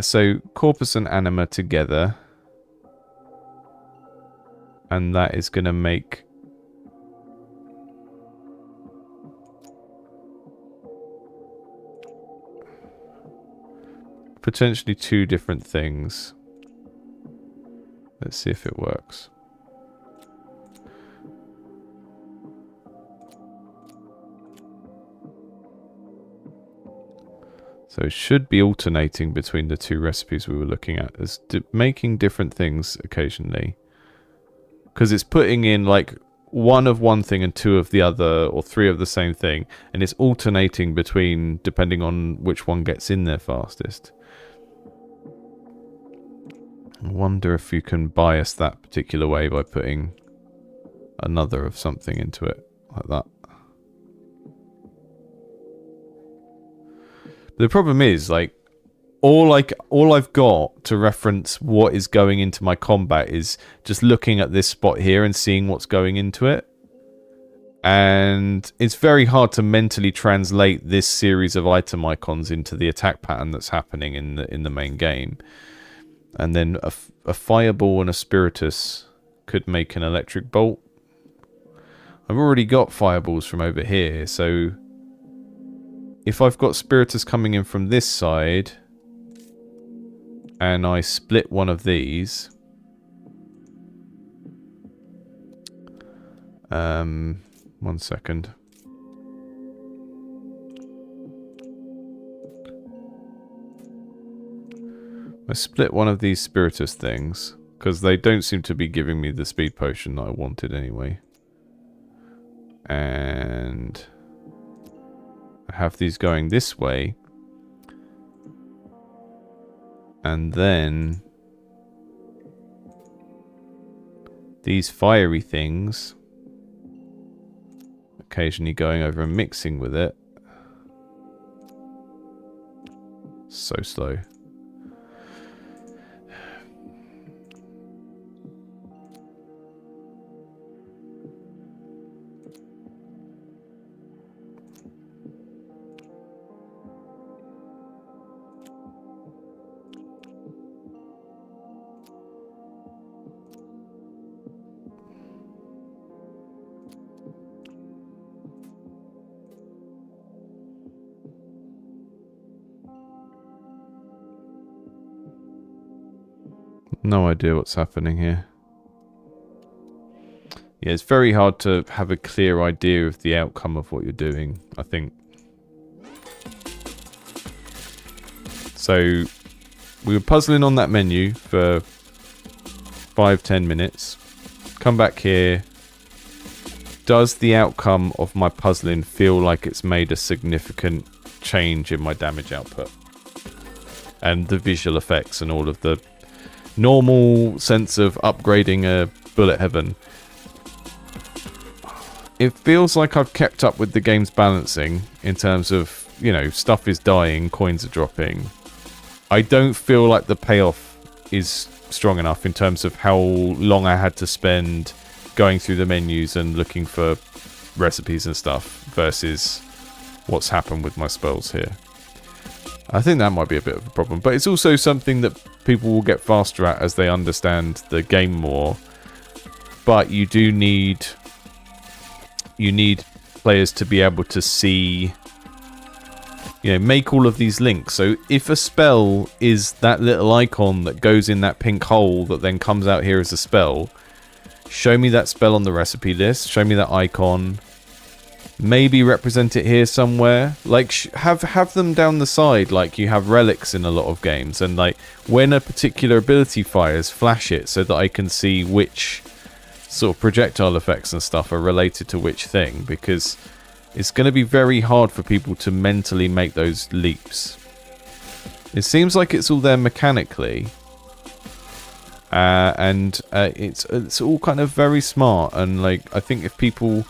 So, corpus and anima together. And that is going to make... potentially 2 different things. Let's see if it works. So it should be alternating between the two recipes we were looking at, as making different things occasionally. Because it's putting in like one of one thing and two of the other, or three of the same thing, and it's alternating between depending on which one gets in there fastest. I wonder if you can bias that particular way by putting another of something into it, like that. The problem is, like, all I've got to reference what is going into my combat is just looking at this spot here and seeing what's going into it. And it's very hard to mentally translate this series of item icons into the attack pattern that's happening in the main game. And then a fireball and a spiritus could make an electric bolt. I've already got fireballs from over here, so if I've got spiritus coming in from this side and I split one of these, one second. I split one of these spiritus things because they don't seem to be giving me the speed potion that I wanted anyway. And I have these going this way. And then these fiery things occasionally going over and mixing with it. So slow. No idea what's happening here. Yeah, it's very hard to have a clear idea of the outcome of what you're doing, I think. So, we were puzzling on that menu for 5-10 minutes. Come back here. Does the outcome of my puzzling feel like it's made a significant change in my damage output? And the visual effects and all of the normal sense of upgrading a bullet heaven. It feels like I've kept up with the game's balancing in terms of, you know, stuff is dying, coins are dropping. I don't feel like the payoff is strong enough in terms of how long I had to spend going through the menus and looking for recipes and stuff versus what's happened with my spells here. I think that might be a bit of a problem, but it's also something that people will get faster at as they understand the game more. But you do need players to be able to see, you know, make all of these links. So if a spell is that little icon that goes in that pink hole that then comes out here as a spell, show me that spell on the recipe list, show me that icon. Maybe represent it here somewhere. Like, have them down the side like you have relics in a lot of games. And, like, when a particular ability fires, flash it so that I can see which sort of projectile effects and stuff are related to which thing. Because it's going to be very hard for people to mentally make those leaps. It seems like it's all there mechanically. And it's all kind of very smart. And, like, I think if people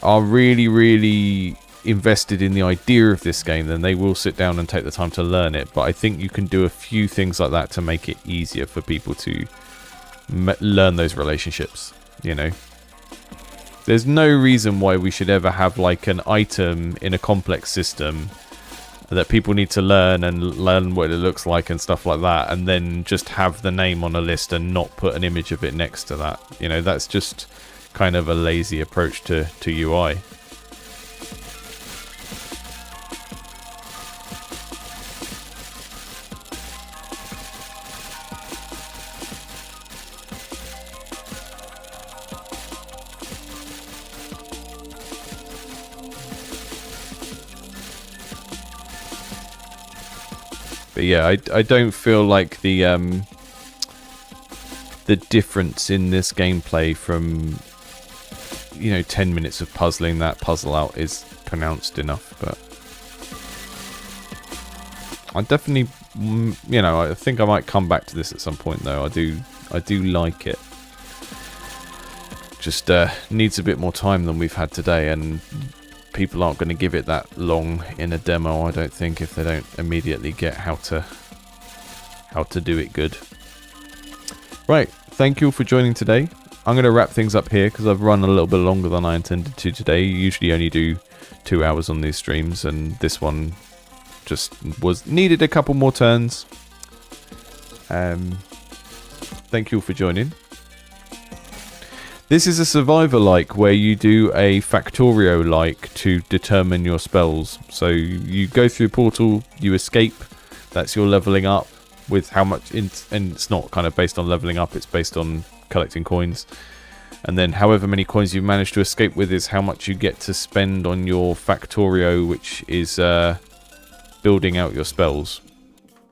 are really, really invested in the idea of this game, then they will sit down and take the time to learn it. But I think you can do a few things like that to make it easier for people to learn those relationships, you know. There's no reason why we should ever have like an item in a complex system that people need to learn and learn what it looks like and stuff like that, and then just have the name on a list and not put an image of it next to that. You know, that's just kind of a lazy approach to UI. But yeah, I don't feel like the difference in this gameplay from, you know, 10 minutes of puzzling that puzzle out is pronounced enough. But I definitely, you know, I think I might come back to this at some point though. I do like it. Just needs a bit more time than we've had today, and people aren't going to give it that long in a demo, I don't think, if they don't immediately get how to do it good. Right, thank you all for joining today. I'm going to wrap things up here because I've run a little bit longer than I intended to today. You usually only do 2 hours on these streams, and this one just needed a couple more turns. Thank you all for joining. This is a survivor-like where you do a Factorio-like to determine your spells. So you go through a portal, you escape, that's your leveling up with how much, and it's not kind of based on leveling up, it's based on collecting coins. And then however many coins you manage to escape with is how much you get to spend on your Factorio, which is building out your spells.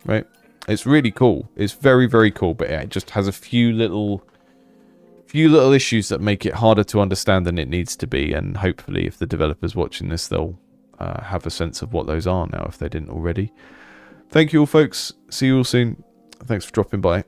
Right? It's really cool. It's very, very cool, but it just has a few little issues that make it harder to understand than it needs to be, and hopefully if the developers watching this, they'll have a sense of what those are now if they didn't already. Thank you all, folks. See you all soon. Thanks for dropping by.